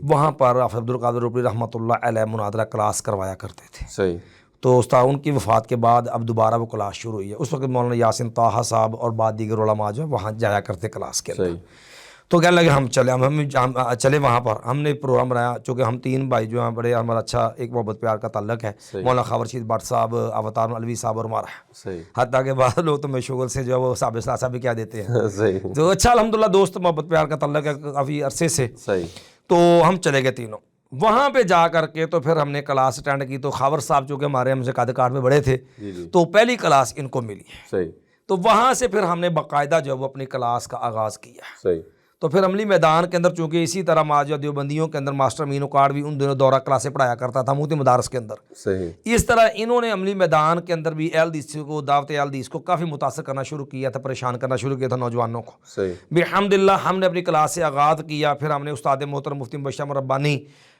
وہاں پر حافظ عبدالقادر روپڑی رحمۃ اللہ علیہ مناظرہ کلاس کروایا کرتے تھے. صحیح تو استاد ان کی وفات کے بعد اب دوبارہ وہ کلاس شروع ہوئی ہے. اس وقت مولانا یاسین طٰہٰ صاحب اور بعد دیگر علماء جو وہاں جایا کرتے کلاس کے اندر. صحیح تو کہنے لگے ہم چلے وہاں پر. ہم نے پروگرام بنایا، چونکہ ہم 3 بھائی جو ہیں بڑے ہمارا اچھا ایک محبت پیار کا تعلق ہے. مولانا خاور رشید بٹ صاحب، اوتار الوی صاحب اور ہمارا. صحیح حتیٰ کہ بعض لوگ تو میں شغل سے جو ہے وہ صاحب ثلاثہ بھی کیا دیتے ہیں. صحیح تو اچھا الحمدللہ دوست محبت پیار کا تعلق ہے کافی عرصے سے. صحیح تو ہم چلے گئے تینوں وہاں پہ جا کر کے. تو پھر ہم نے کلاس اٹینڈ کی. تو خاور صاحب چونکہ ہمارے ہم سے قد کاٹ میں بڑے تھے، جی جی تو پہلی کلاس ان کو ملی. صحیح تو وہاں سے پھر ہم نے باقاعدہ جو ہے وہ اپنی کلاس کا آغاز کیا. صحیح تو پھر عملی میدان کے اندر چونکہ اسی طرح ماجہ دیوبندیوں کے اندر ماسٹر مینو کارڈ بھی ان دنوں دورہ کلاسیں پڑھایا کرتا تھا موتی مدارس کے اندر. صحیح اس طرح انہوں نے عملی میدان کے اندر بھی اہل حدیث کو، دعوت اہل حدیث کو کافی متاثر کرنا شروع کیا تھا، پریشان کرنا شروع کیا تھا نوجوانوں کو. صحیح بحمدللہ ہم نے اپنی کلاس سے آغاز کیا. پھر ہم نے استاد محترم مفتی مبشر احمد ربانی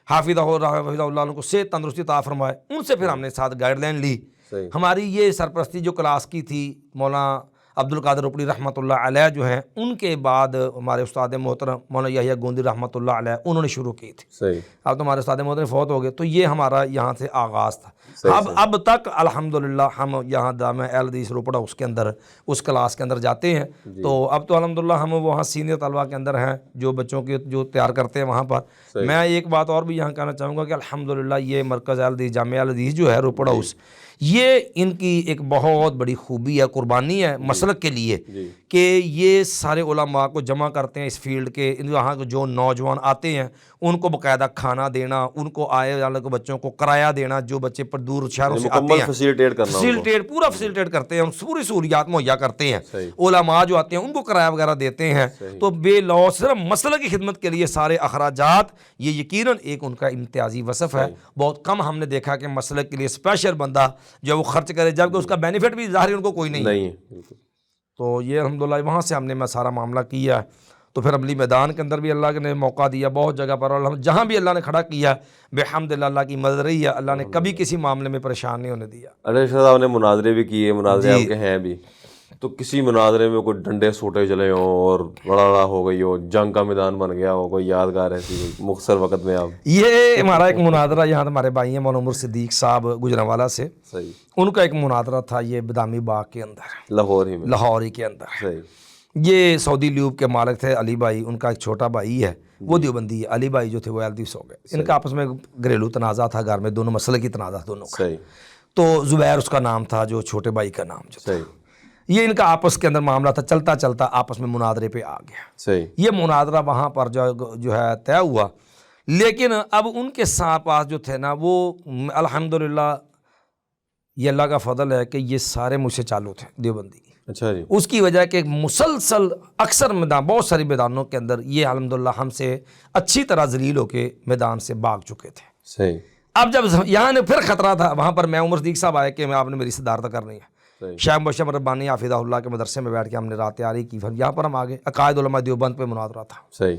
حافظہ اللہ عنہ کو سے تندرستی عطا فرمائے، ان سے پھر ہم نے ساتھ گائیڈ لائن لی. صحیح ہماری یہ سرپرستی جو کلاس کی تھی مولانا عبدالقادر روپڑی رحمۃ اللہ علیہ جو ہیں، ان کے بعد ہمارے استاد محترم مولانا یحییٰ گوندی رحمۃ اللہ علیہ انہوں نے شروع کی تھی. صحیح اب تو ہمارے استاد محترم فوت ہو گئے. تو یہ ہمارا یہاں سے آغاز تھا. اب تک الحمدللہ ہم یہاں جامعہ اہل حدیث روپڑا اس کے اندر اس کلاس کے اندر جاتے ہیں. تو اب تو الحمدللہ ہم وہاں سینئر طلبہ کے اندر ہیں جو بچوں کے جو تیار کرتے ہیں وہاں پر. میں ایک بات اور بھی یہاں کہنا چاہوں گا کہ الحمدللہ یہ مرکز اہل حدیث جامعہ اہل حدیث جو ہے روپڑا ہاؤس، یہ ان کی ایک بہت بڑی خوبی ہے، قربانی ہے مسلک کے لیے کہ یہ سارے علماء کو جمع کرتے ہیں اس فیلڈ کے. یہاں کے جو نوجوان آتے ہیں ان کو باقاعدہ کھانا دینا، ان کو آئے والے بچوں کو کرایہ دینا، جو بچے پر دور شہروں سے آتے ہیں فیسیلیٹیٹ پورا فیسیلیٹیٹ کرتے ہیں، پوری سہولیات مہیا کرتے ہیں. علماء جو آتے ہیں ان کو کرایہ وغیرہ دیتے ہیں. تو بے لوث صرف مسلک کی خدمت کے لیے سارے اخراجات، یہ یقیناً ایک ان کا امتیازی وصف ہے. بہت کم ہم نے دیکھا کہ مسلک کے لیے اسپیشل بندہ جو وہ خرچ کرے، جبکہ اس کا بینیفٹ بھی ظاہر ان کو کوئی نہیں ہے. تو یہ الحمدللہ وہاں سے ہم نے میں سارا معاملہ کیا ہے. تو پھر عملی میدان کے اندر بھی اللہ نے موقع دیا بہت جگہ پر، اور جہاں بھی اللہ نے کھڑا کیا بحمدللہ اللہ کی مدد رہی ہے. اللہ نے کبھی کسی معاملے میں پریشان نہیں ہونے دیا. ارے شاہ صاحب نے مناظرے بھی کیے، مناظرے آپ کے ہیں بھی، تو کسی مناظرے میں کوئی ڈنڈے سوٹے چلے ہوں اور لڑائی ہو گئی ہو، جنگ کا میدان بن گیا ہو، کوئی یادگار ایسی کوئی مختصر وقت میں آپ؟ یہ ہمارا ایک مناظرہ یہاں ہمارے بھائی ہیں مولانا عمر صدیق صاحب گجرانوالہ سے، صحیح ان کا ایک مناظرہ تھا یہ بدامی باغ کے اندر، لاہور ہی میں، لاہور ہی کے اندر. صحیح یہ سعودی لیوب کے مالک تھے علی بھائی، ان کا ایک چھوٹا بھائی ہے وہ دیوبندی ہے. علی بھائی جو تھے وہ اہل حدیث ہو گئے. ان کا آپس میں گھریلو تنازع تھا گھر میں، دونوں مسئلے کی تنازع دونوں کا. صحیح تو زبیر اس کا نام تھا جو چھوٹے بھائی کا نام جو تھا. صحیح یہ ان کا آپس کے اندر معاملہ تھا، چلتا چلتا آپس میں مناظرے پہ آ گیا. صحیح یہ مناظرہ وہاں پر جو ہے طے ہوا. لیکن اب ان کے ساتھ پاس جو تھے نا وہ الحمدللہ یہ اللہ کا فضل ہے کہ یہ سارے مجھ سے چالو تھے دیوبندی. اچھا جی. اس کی وجہ کہ مسلسل اکثر میدان بہت ساری میدانوں کے اندر یہ الحمدللہ ہم سے اچھی طرح ذلیل ہو کے میدان سے بھاگ چکے تھے. صحیح. اب جب یہاں نے پھر خطرہ تھا وہاں پر میں عمر صدیق صاحب آئے کہ آپ نے میری صدارت کرنی ہے. صحیح شیخ مبشر ربانی حافظہ اللہ کے مدرسے میں بیٹھ کے ہم نے رات تیاری کی، پھر یہاں پر ہم آگے عقائد علماء دیوبند پہ مناظرہ تھا۔ صحیح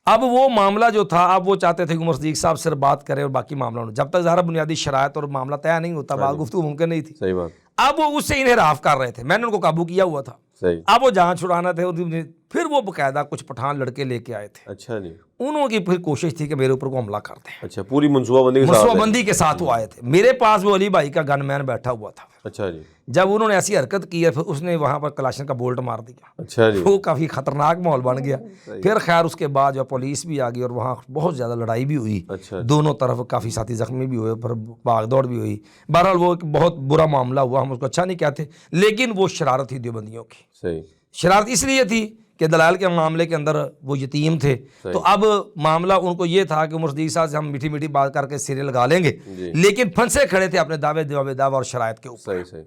اب وہ معاملہ جو تھا، اب وہ چاہتے تھے کہ عمر صدیق صاحب سے بات کرے اور باقی معاملہ ہونا، جب تک ظاہر بنیادی شرائط اور معاملہ طے نہیں ہوتا بات گفتگو ممکن نہیں تھی۔ صحیح بات اب وہ اس سے انحراف کر رہے تھے، میں نے ان کو قابو کیا ہوا تھا، صحیح اب وہ جہاں چھڑانا تھے پھر وہ باقاعدہ کچھ پٹھان لڑکے لے کے آئے تھے، اچھا جی انہوں کی پھر کوشش تھی کہ میرے اوپر کو حملہ کر دیں، اچھا پوری منصوبہ بندی کے ساتھ منصوبہ بندی کے ساتھ وہ آئے تھے۔ میرے پاس وہ علی بھائی کا گن مین بیٹھا ہوا تھا، اچھا جی جب انہوں نے ایسی حرکت کی ہے پھر اس نے وہاں پر کلاشن کا بولٹ مار دیا، اچھا جی وہ کافی خطرناک ماحول بن گیا۔ پھر خیر اس کے بعد جو پولیس بھی آ گئی اور وہاں بہت زیادہ لڑائی بھی ہوئی، اچھا دونوں طرف کافی ساتھی زخمی بھی ہوئے، پھر بھاگ دوڑ بھی ہوئی۔ بہرحال وہ ایک بہت برا معاملہ ہوا، ہم اس کو اچھا نہیں کہتے، لیکن وہ شرارت تھی دیوبندیوں کی۔ صحیح شرارت اس لیے تھی کہ دلائل کے معاملے کے اندر وہ یتیم تھے، تو اب معاملہ ان کو یہ تھا کہ عمر صدیق صاحب سے ہم میٹھی میٹھی بات کر کے سرے لگا لیں گے، لیکن پھنسے کھڑے تھے اپنے دعوے اور شرائط کے اوپر۔ صحیح صحیح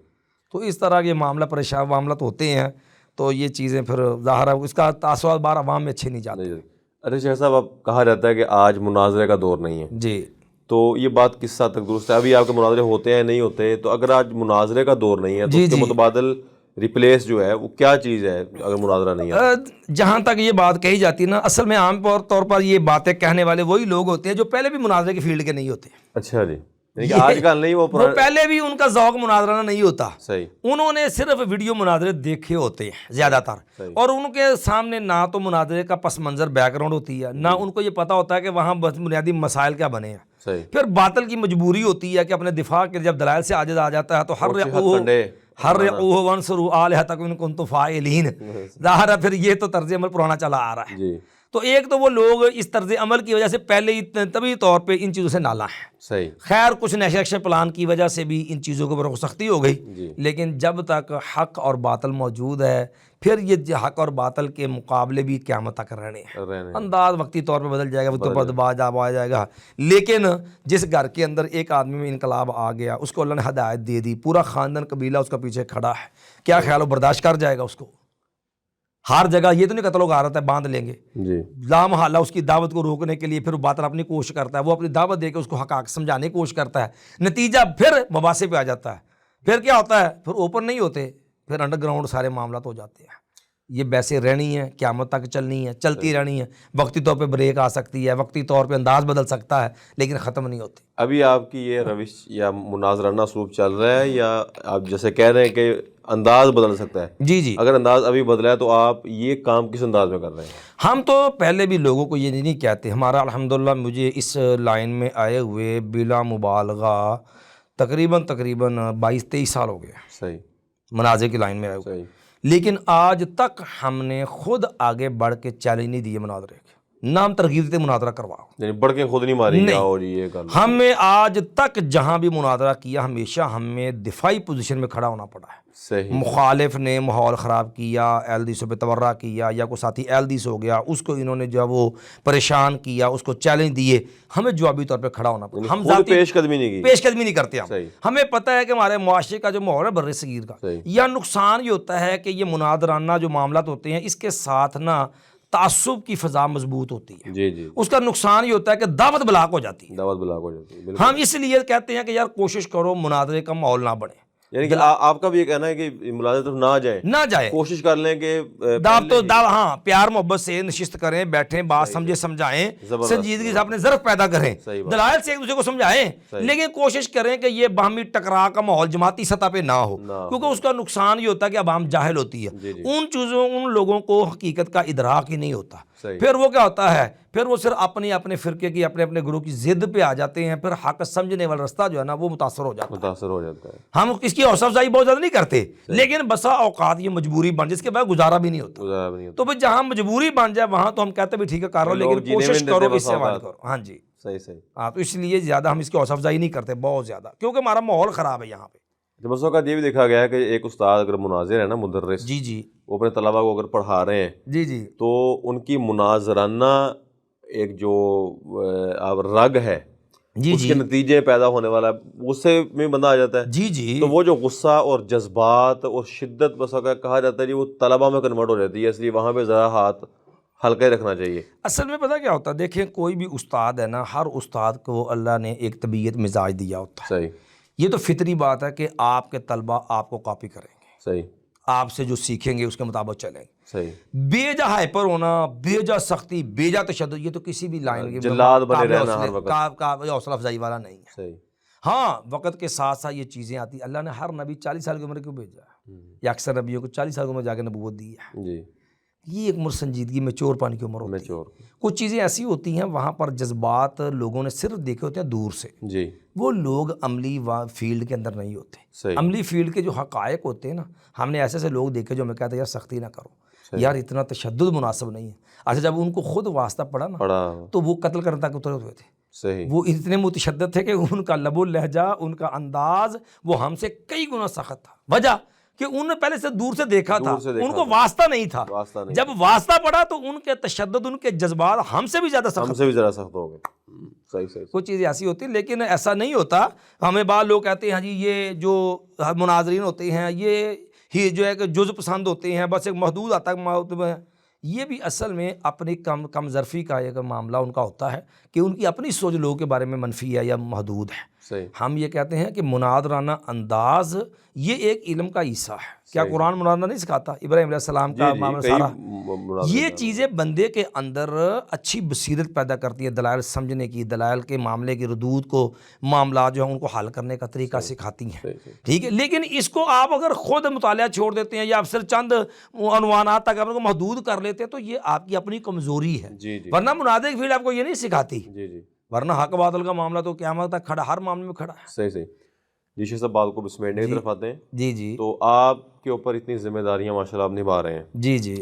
تو اس طرح کے معاملہ پریشان معاملات ہوتے ہیں، تو یہ چیزیں پھر ظاہر ہے اس کا تاثرات بار عوام میں اچھے نہیں جاتے۔ اچھا شیخ صاحب، اب کہا جاتا ہے کہ آج مناظرے کا دور نہیں ہے، جی تو یہ بات کس حد تک درست ہے؟ ابھی آپ کے مناظرے ہوتے ہیں نہیں ہوتے، تو اگر آج مناظرے کا دور نہیں ہے تو اس کے متبادل ریپلیس جو ہے وہ کیا چیز ہے اگر مناظرہ نہیں ہے؟ جہاں تک یہ بات کہی جاتی ہے نا، اصل میں عام طور پر یہ باتیں کہنے والے وہی لوگ ہوتے ہیں جو پہلے بھی مناظرے کی فیلڈ کے نہیں ہوتے۔ اچھا جی، یعنی کہ آج کل نہیں، وہ پہلے بھی ان کا ذوق مناظرہ نہیں ہوتا، صحیح انہوں نے صرف ویڈیو مناظرے دیکھے ہوتے ہیں زیادہ تر، اور ان کے سامنے نہ تو مناظرے کا پس منظر بیک گراؤنڈ ہوتی ہے، نہ ان کو یہ پتہ ہوتا ہے کہ وہاں بنیادی مسائل کیا بنے ہیں۔ صحیح پھر باطل کی مجبوری ہوتی ہے کہ اپنے دفاع کے جب دلائل سے عاجز آ جاتا ہے تو حرقوہ وانصروا آلہتکم ان کنتم فاعلین، ظاہر ہے پھر یہ تو طرز عمل پرانا چلا آ رہا ہے۔ جی تو ایک تو وہ لوگ اس طرز عمل کی وجہ سے پہلے ہی طبی طور پہ ان چیزوں سے نالاں ہیں۔ صحیح خیر کچھ نیشن پلان کی وجہ سے بھی ان چیزوں کے اوپر سختی ہو گئی، لیکن جب تک حق اور باطل موجود ہے پھر یہ حق اور باطل کے مقابلے بھی قیامت تک رہنے ہیں۔ انداز وقتی طور پہ بدل جائے گا، وقت پر باز آ جائے گا، لیکن جس گھر کے اندر ایک آدمی میں انقلاب آ گیا، اس کو اللہ نے ہدایت دے دی، پورا خاندان قبیلہ اس کا پیچھے کھڑا ہے، کیا خیال ہو برداشت کر جائے گا اس کو؟ ہر جگہ یہ تو نہیں قتل و غارت ہے باندھ لیں گے، جی لامحالہ اس کی دعوت کو روکنے کے لیے پھر وہ باطل اپنی کوشش کرتا ہے، وہ اپنی دعوت دے کے اس کو حقائق سمجھانے کی کوشش کرتا ہے، نتیجہ پھر مباحثے پہ آ جاتا ہے۔ پھر کیا ہوتا ہے؟ پھر اوپن نہیں ہوتے، پھر انڈر گراؤنڈ سارے معاملات ہو جاتے ہیں۔ یہ بحثیں رہنی ہے، قیامت تک چلنی ہے، چلتی رہنی ہے، وقتی طور پہ بریک آ سکتی ہے، وقتی طور پہ انداز بدل سکتا ہے، لیکن ختم نہیں ہوتی۔ ابھی آپ کی یہ روش یا مناظرانہ اسلوب چل رہا ہے، یا آپ جیسے کہہ رہے ہیں کہ انداز بدل سکتا ہے؟ جی جی، اگر انداز ابھی بدلا ہے تو آپ یہ کام کس انداز میں کر رہے ہیں؟ ہم تو پہلے بھی لوگوں کو یہ نہیں کہتے، ہمارا الحمدللہ مجھے اس لائن میں آئے ہوئے بلا مبالغہ تقریباً 22-23 سال ہو گئے صحیح مناظرے کی لائن میں آئے ہوئے، صحیح لیکن آج تک ہم نے خود آگے بڑھ کے چیلنج نہیں دیے مناظرے کے، نام ترغیب دیتے مناظرہ کرواؤ، یعنی بڑھ کے خود نہیں ماری گیا اور یہ کر لو۔ ہمیں آج تک جہاں بھی مناظرہ کیا ہمیشہ ہمیں دفاعی پوزیشن میں کھڑا ہونا پڑا ہے۔ صحیح مخالف نے ماحول خراب کیا، اہلدیسوں پہ تورا کیا، یا کوئی ساتھی اہلدیس ہو گیا، اس کو انہوں نے جو وہ پریشان کیا، اس کو چیلنج دیے، ہمیں جوابی طور پہ کھڑا ہونا پڑا۔ ہم ذاتی پیش قدمی نہیں کی، پیش قدمی نہیں کرتے، صحیح ہمیں پتہ ہے کہ ہمارے معاشرے کا جو ماحول ہے بر صغیر کا، صحیح یا نقصان یہ ہوتا ہے کہ یہ مناظرانہ جو معاملات ہوتے ہیں اس کے ساتھ نا تعصب کی فضا مضبوط ہوتی ہے، جی جی، اس کا نقصان یہ ہوتا ہے کہ دعوت بلاک ہو جاتی ہے۔ دعوت بلاک ہو جاتی ہے، بالکل۔ ہم اس لیے کہتے ہیں کہ یار کوشش کرو مناظرے کا ماحول نہ بنے، یعنی کہ آپ کا بھی یہ کہنا ہے کہ مناظرے طرف نہ جائیں، کوشش کر لیں کہ ہاں پیار محبت سے نشست کریں، بیٹھیں، بات سمجھائیں، سنجیدگی سے اپنے ظرف پیدا کریں، دلائل سے ایک دوسرے کو سمجھائیں، لیکن کوشش کریں کہ یہ باہمی ٹکراؤ کا ماحول جماعتی سطح پہ نہ ہو، کیونکہ اس کا نقصان یہ ہوتا ہے کہ عوام جاہل ہوتی ہے، ان چیزوں ان لوگوں کو حقیقت کا ادراک ہی نہیں ہوتا، پھر وہ کیا ہوتا ہے، پھر وہ صرف اپنے فرقے کی اپنے گروہ کی ضد پہ آ جاتے ہیں، پھر حق سمجھنے والا رستہ جو ہے نا وہ متاثر ہو جاتا ہے۔ ہم اس کی حوصلہ افزائی بہت زیادہ نہیں کرتے، لیکن بسا اوقات یہ مجبوری بن جس کے بعد گزارا بھی نہیں ہوتا، تو پھر جہاں مجبوری بن جائے وہاں تو ہم کہتے بھی ٹھیک ہے کر لو، لیکن کوشش کرو اس سے عمل کرو۔ ہاں جی صحیح صحیح، ہاں، تو اس لیے زیادہ ہم اس کی حوصلہ افزائی نہیں کرتے بہت زیادہ، کیونکہ ہمارا ماحول خراب ہے یہاں پہ۔ بس اوقات یہ بھی دیکھا گیا ہے کہ ایک استاد اگر مناظر ہے نا، مدرس، جی جی، وہ اپنے طلباء کو اگر پڑھا رہے ہیں جی جی، تو ان کی مناظرانہ ایک جو رگ ہے، جی اس کے نتیجے پیدا ہونے والا ہے، غصے میں بندہ آ جاتا ہے، جی جی، تو وہ جو غصہ اور جذبات اور شدت بس کہا جاتا ہے جی وہ طلباء میں کنورٹ ہو جاتی ہے، اس لیے وہاں پہ ذرا ہاتھ ہلکا ہی رکھنا چاہیے۔ اصل میں پتہ کیا ہوتا ہے، دیکھیں کوئی بھی استاد ہے نا، ہر استاد کو اللہ نے ایک طبیعت مزاج دیا ہوتا ہے، صحیح، یہ تو فطری بات ہے کہ آپ کے طلبہ آپ کو کاپی کریں گے، صحیح، آپ سے جو سیکھیں گے اس کے مطابق چلیں گے۔ صحیح، بے جا ہائپر ہونا، بے جا سختی، بے جا تشدد، یہ تو کسی بھی لائن کے جلاد بنے رہنا ہر وقت، حوصلہ افزائی والا نہیں ہے۔ صحیح، ہاں وقت کے ساتھ ساتھ یہ چیزیں آتی ہیں۔ اللہ نے ہر نبی 40 سال کی عمر کیوں بھیجا ہے، یا اکثر نبیوں کو 40 سال کی عمر جا کے نبوت دی ہے؟ جی، یہ ایک عمر سنجیدگی میچور پانے کی عمر ہوتی ہے۔ میچور، کچھ چیزیں ایسی ہوتی ہیں وہاں پر جذبات لوگوں نے صرف دیکھے ہوتے ہیں دور سے، جی، وہ لوگ عملی فیلڈ کے اندر نہیں ہوتے۔ صحیح، عملی فیلڈ کے جو حقائق ہوتے ہیں نا، ہم نے ایسے ایسے لوگ دیکھے جو ہمیں کہتے ہیں یار سختی نہ کرو، یار اتنا تشدد مناسب نہیں ہے۔ اچھا جب ان کو خود واسطہ پڑا نا پڑا، تو وہ قتل کرنے تک اترے ہوئے تھے۔ صحیح، وہ اتنے متشدد تھے کہ ان کا لب و لہجہ، ان کا انداز وہ ہم سے کئی گنا سخت تھا۔ وجہ کہ انہوں نے پہلے سے دور سے دیکھا تھا، ان کو واسطہ نہیں تھا۔ واسطہ نہیں، جب واسطہ پڑا تو ان کے تشدد، ان کے جذبات ہم سے بھی زیادہ ہم سخت، سے بھی ذرا سخت ہو گئے۔ صحیح، صحیح، کچھ چیزیں ایسی ہوتی ہیں لیکن ایسا نہیں ہوتا۔ ہمیں بعض لوگ کہتے ہیں ہاں جی یہ جو مناظرین ہوتے ہیں یہ ہی جو ہے کہ جز پسند ہوتے ہیں، بس ایک محدود حد تک۔ یہ بھی اصل میں اپنی کم ظرفی کا ایک معاملہ ان کا ہوتا ہے کہ ان کی اپنی سوچ لوگوں کے بارے میں منفی ہے یا محدود ہے۔ صحیح، ہم یہ کہتے ہیں کہ مناظرانہ انداز یہ ایک علم کا حصہ ہے۔ کیا قرآن مناظرہ نہیں سکھاتا؟ ابراہیم علیہ السلام کا معاملہ سارا، یہ چیزیں بندے کے اندر اچھی بصیرت پیدا کرتی ہیں، دلائل سمجھنے کی، دلائل کے معاملے کی ردود کو، معاملات جو ہیں ان کو حل کرنے کا طریقہ سکھاتی ہیں، ٹھیک ہے۔ لیکن اس کو آپ اگر خود مطالعہ چھوڑ دیتے ہیں یا آپ صرف چند عنوانات تک اپنے کو محدود کر لیتے ہیں تو یہ آپ کی اپنی کمزوری ہے۔ جی، جی، ورنہ مناظرے کی فیلڈ آپ کو یہ نہیں سکھاتی، جی، جی، ورنہ حق باطل کا معاملہ تو قیامت تک کھڑا، ہر معاملے میں کھڑا ہے۔ صحیح، صحیح۔ جی شیخ صاحب، بات کو بسمیڑنے کی طرف آتے ہیں۔ جی جی تو آپ کے اوپر اتنی ذمہ داریاں ماشاء اللہ آپ نبھا رہے ہیں۔ جی جی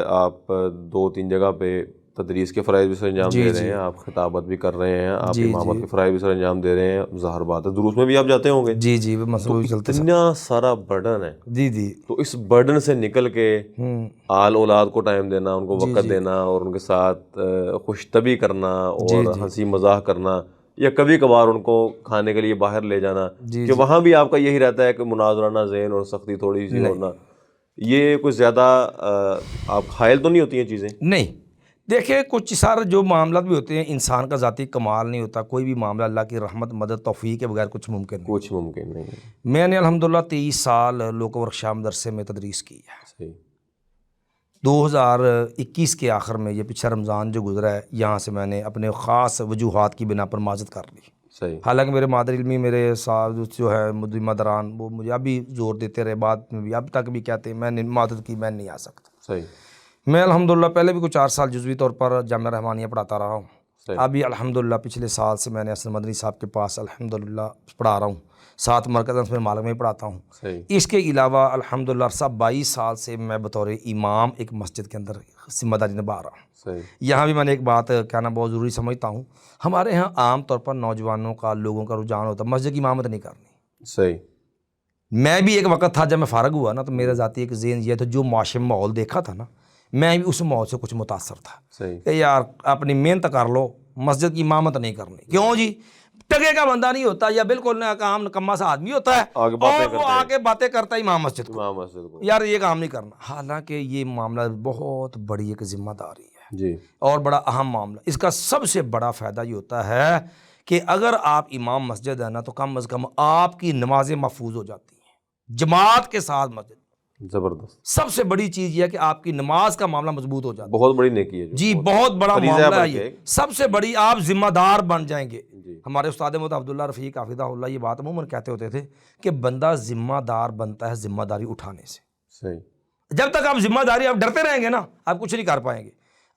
آپ 2-3 جگہ پہ تدریس کے فرائض بھی سر انجام دے رہے ہیں، آپ خطابت بھی کر رہے ہیں، آپ امامت کے فرائض بھی سر انجام دے رہے ہیں، ظاہر بات ہے دروس میں بھی آپ جاتے ہوں گے۔ جی جی مسئلہ چلتے اتنا سارا برڈن ہے، جی جی تو اس برڈن سے نکل کے آل اولاد کو ٹائم دینا، ان کو وقت دینا اور ان کے ساتھ خوش طبعی کرنا اور ہنسی مزاح کرنا، یا کبھی کبھار ان کو کھانے کے لیے باہر لے جانا، کہ وہاں بھی آپ کا یہی رہتا ہے کہ مناظرانہ ذہن اور سختی تھوڑی سی ہونا، یہ کچھ زیادہ آپ حائل تو نہیں ہوتی ہیں چیزیں؟ نہیں، دیکھیں کچھ سارے جو معاملات بھی ہوتے ہیں انسان کا ذاتی کمال نہیں ہوتا، کوئی بھی معاملہ اللہ کی رحمت مدد توفیق کے بغیر کچھ ممکن نہیں۔ کچھ ممکن نہیں ہے۔ میں نے الحمدللہ 23 سال لوک ورکشاپ مدرسے میں تدریس کی ہے۔ صحیح، 2021 کے آخر میں، یہ پچھلا رمضان جو گزرا ہے، یہاں سے میں نے اپنے خاص وجوہات کی بنا پر معذرت کر لی۔ صحیح، حالانکہ میرے مادر علمی، میرے ساتھ جو ہے مدران، وہ مجھے اب بھی زور دیتے رہے، بعد میں بھی اب تک بھی کہتے ہیں میں نے معذرت کی، میں نہیں آ سکتا۔ صحیح، میں الحمدللہ پہلے بھی کچھ 4 سال جزوی طور پر جامعہ رحمانیہ پڑھاتا رہا ہوں۔ صحیح، ابھی الحمدللہ پچھلے سال سے میں نے حسن مدنی صاحب کے پاس الحمدللہ پڑھا رہا ہوں، ساتھ مرکز انس مالک میں پڑھاتا ہوں۔ صحیح، اس کے علاوہ الحمدللہ صاحب 22 سال سے میں بطور امام ایک مسجد کے اندر ذمہ داری نبھا رہا ہوں۔ صحیح، یہاں بھی میں نے ایک بات کہنا بہت ضروری سمجھتا ہوں، ہمارے ہاں عام طور پر نوجوانوں کا، لوگوں کا رجحان ہوتا ہے مسجد کی امامت نہیں کرنی۔ صحیح، میں بھی ایک وقت تھا جب میں فارغ ہوا نا تو میرا ذاتی ایک ذہن یہ تھا، جو معاشرے میں ماحول دیکھا تھا نا، میں بھی اس ماحول سے کچھ متاثر تھا صحیح، کہ یار اپنی محنت کر لو، مسجد کی امامت نہیں کرنی۔ کیوں جی؟ ٹگے کا بندہ نہیں ہوتا یا بالکل ناکام نکما سا آدمی ہوتا ہے اور وہ آ کے باتیں کرتا ہے امام مسجد کو، امام مسجد کو، یار یہ کام نہیں کرنا۔ حالانکہ یہ معاملہ بہت بڑی ایک ذمہ داری ہے جی، اور بڑا اہم معاملہ۔ اس کا سب سے بڑا فائدہ یہ ہوتا ہے کہ اگر آپ امام مسجد ہے نا تو کم از کم آپ کی نمازیں محفوظ ہو جاتی ہیں، جماعت کے ساتھ مسجد۔ زبردست، سب سے بڑی چیز یہ ہے کہ آپ کی نماز کا معاملہ مضبوط ہو جاتا ہے۔ بہت بڑی نیکی ہے جی بہت بڑا معاملہ ہے یہ، بلکہ سب سے بڑی آپ ذمہ دار بن جائیں گے۔ جی، ہمارے استاد محترم عبداللہ رفیق حفظہ اللہ یہ بات عموماً کہتے ہوتے تھے کہ بندہ ذمہ دار بنتا ہے ذمہ داری اٹھانے سے۔ صحیح، جب تک آپ ذمہ داری، آپ ڈرتے رہیں گے نا، آپ کچھ نہیں کر پائیں گے۔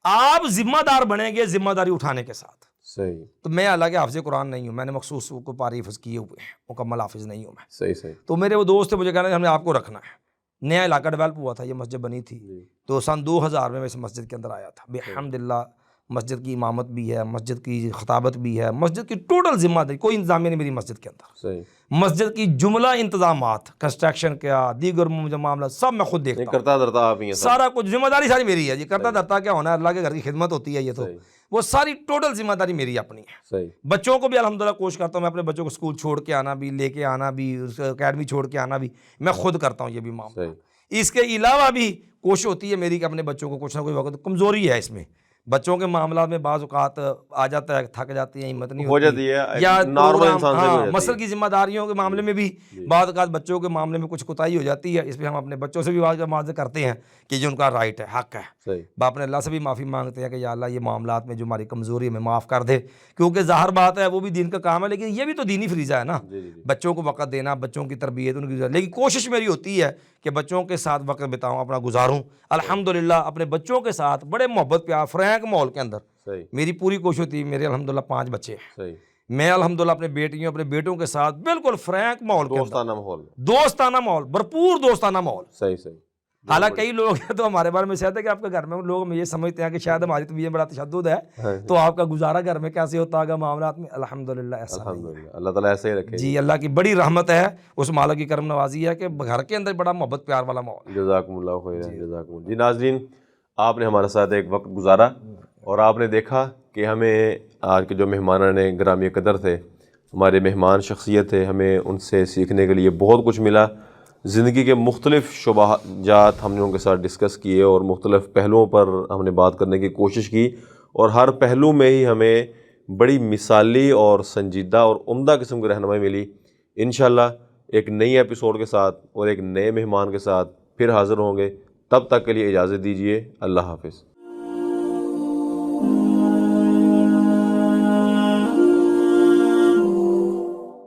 آپ ذمہ دار بنیں گے ذمہ داری اٹھانے کے ساتھ۔ صحیح، تو میں حالانکہ حافظ قرآن نہیں ہوں، میں نے مخصوص کو پاری حفظ کیے ہوئے ہیں، مکمل حافظ نہیں ہوں میں۔ صحیح، صحیح، تو میرے وہ دوست تھے، مجھے کہنا ہم نے آپ کو رکھنا ہے۔ نیا علاقہ ڈیولپ ہوا تھا، یہ مسجد بنی تھی تو سن 2000 میں اس مسجد کے اندر آیا تھا۔ الحمدللہ مسجد کی امامت بھی ہے، مسجد کی خطابت بھی ہے، مسجد کی ٹوٹل ذمہ داری، کوئی انتظامیہ نہیں میری مسجد کے اندر۔ صحیح، مسجد کی جملہ انتظامات، کنسٹرکشن کیا، دیگر معاملہ سب میں خود دیکھتا ہوں، کرتا دھرتا آپ ہی ہیں، سارا کچھ ذمہ داری ساری میری ہے جی۔ کرتا دھرتا کیا ہونا ہے، اللہ کے گھر کی خدمت ہوتی ہے یہ تو، وہ ساری ٹوٹل ذمہ داری میری اپنی ہے۔ صحیح، بچوں کو بھی الحمدللہ کوشش کرتا ہوں، میں اپنے بچوں کو اسکول چھوڑ کے آنا بھی، لے کے آنا بھی، اکیڈمی چھوڑ کے آنا بھی میں خود کرتا ہوں یہ بھی معاملہ۔ اس کے علاوہ بھی کوشش ہوتی ہے میری کہ اپنے بچوں کو کچھ نہ کوئی وقت، کمزوری ہے اس میں، بچوں کے معاملات میں بعض اوقات آ جاتا ہے، تھک جاتی ہیں، ہمت نہیں ہو ہوتی، جاتی ہے، یا نارمل پروگرام، انسان سے بھی ہو ہاں جاتی مسل ہے۔ کی ذمہ داریوں کے معاملے میں بھی بعض اوقات بچوں کے معاملے میں کچھ کوتاہی ہو جاتی ہے۔ اس پہ ہم اپنے بچوں سے بھی معاذ کرتے ہیں کہ یہ ان کا رائٹ ہے، حق ہے، صحیح، باپ نے اللہ سے بھی معافی مانگتے ہیں کہ یا اللہ یہ معاملات میں جو ہماری کمزوری ہمیں معاف کر دے، کیونکہ ظاہر بات ہے وہ بھی دین کا کام ہے، لیکن یہ بھی تو دینی فریضہ ہے نا، جی جی جی، بچوں کو وقت دینا، بچوں کی تربیت ان کی، لیکن کوشش میری ہوتی ہے کہ بچوں کے ساتھ وقت بتاؤں، اپنا گزاروں۔ الحمدللہ اپنے بچوں کے ساتھ بڑے محبت پیار فرینک ماحول کے اندر صحیح، میری پوری کوشش ہوتی ہے۔ میرے الحمدللہ 5 بچے ہیں، صحیح، میں الحمدللہ اپنے بیٹیوں اپنے بیٹوں کے ساتھ بالکل فرینک ماحول کے اندر، دوستانہ ماحول، دوستانہ ماحول، بھرپور دوستانہ ماحول۔ صحیح صحیح، بہت حالانکہ بڑی، کئی لوگ ہیں تو ہمارے بارے میں شاید ہے کہ آپ کے گھر میں لوگ یہ سمجھتے ہیں کہ شاید ہماری طبیعت بڑا تشدد ہے، ہاں، تو آپ کا گزارا گھر میں کیسے ہوتا ہوگا معاملات میں۔ الحمدللہ ایسا نہیں ہے الحمدللہ، اللہ تعالیٰ ایسے ہی رکھے جی، اللہ کی بڑی رحمت ہے، اس مالک کی کرم نوازی ہے کہ گھر کے اندر بڑا محبت پیار والا ماحول ہے۔ جزاکم اللہ خیر، جی جزاکم اللہ۔ جی ناظرین، آپ نے ہمارے ساتھ ایک وقت گزارا اور آپ نے دیکھا کہ ہمیں آج کے جو مہمانان گرامی قدر تھے، ہمارے مہمان شخصیت تھے، ہمیں ان سے سیکھنے کے لیے بہت کچھ ملا۔ زندگی کے مختلف شعبہ جات ہم نے ان کے ساتھ ڈسکس کیے اور مختلف پہلوؤں پر ہم نے بات کرنے کی کوشش کی، اور ہر پہلو میں ہی ہمیں بڑی مثالی اور سنجیدہ اور عمدہ قسم کی رہنمائی ملی۔ انشاءاللہ ایک نئی ایپیسوڈ کے ساتھ اور ایک نئے مہمان کے ساتھ پھر حاضر ہوں گے، تب تک کے لیے اجازت دیجیے، اللہ حافظ۔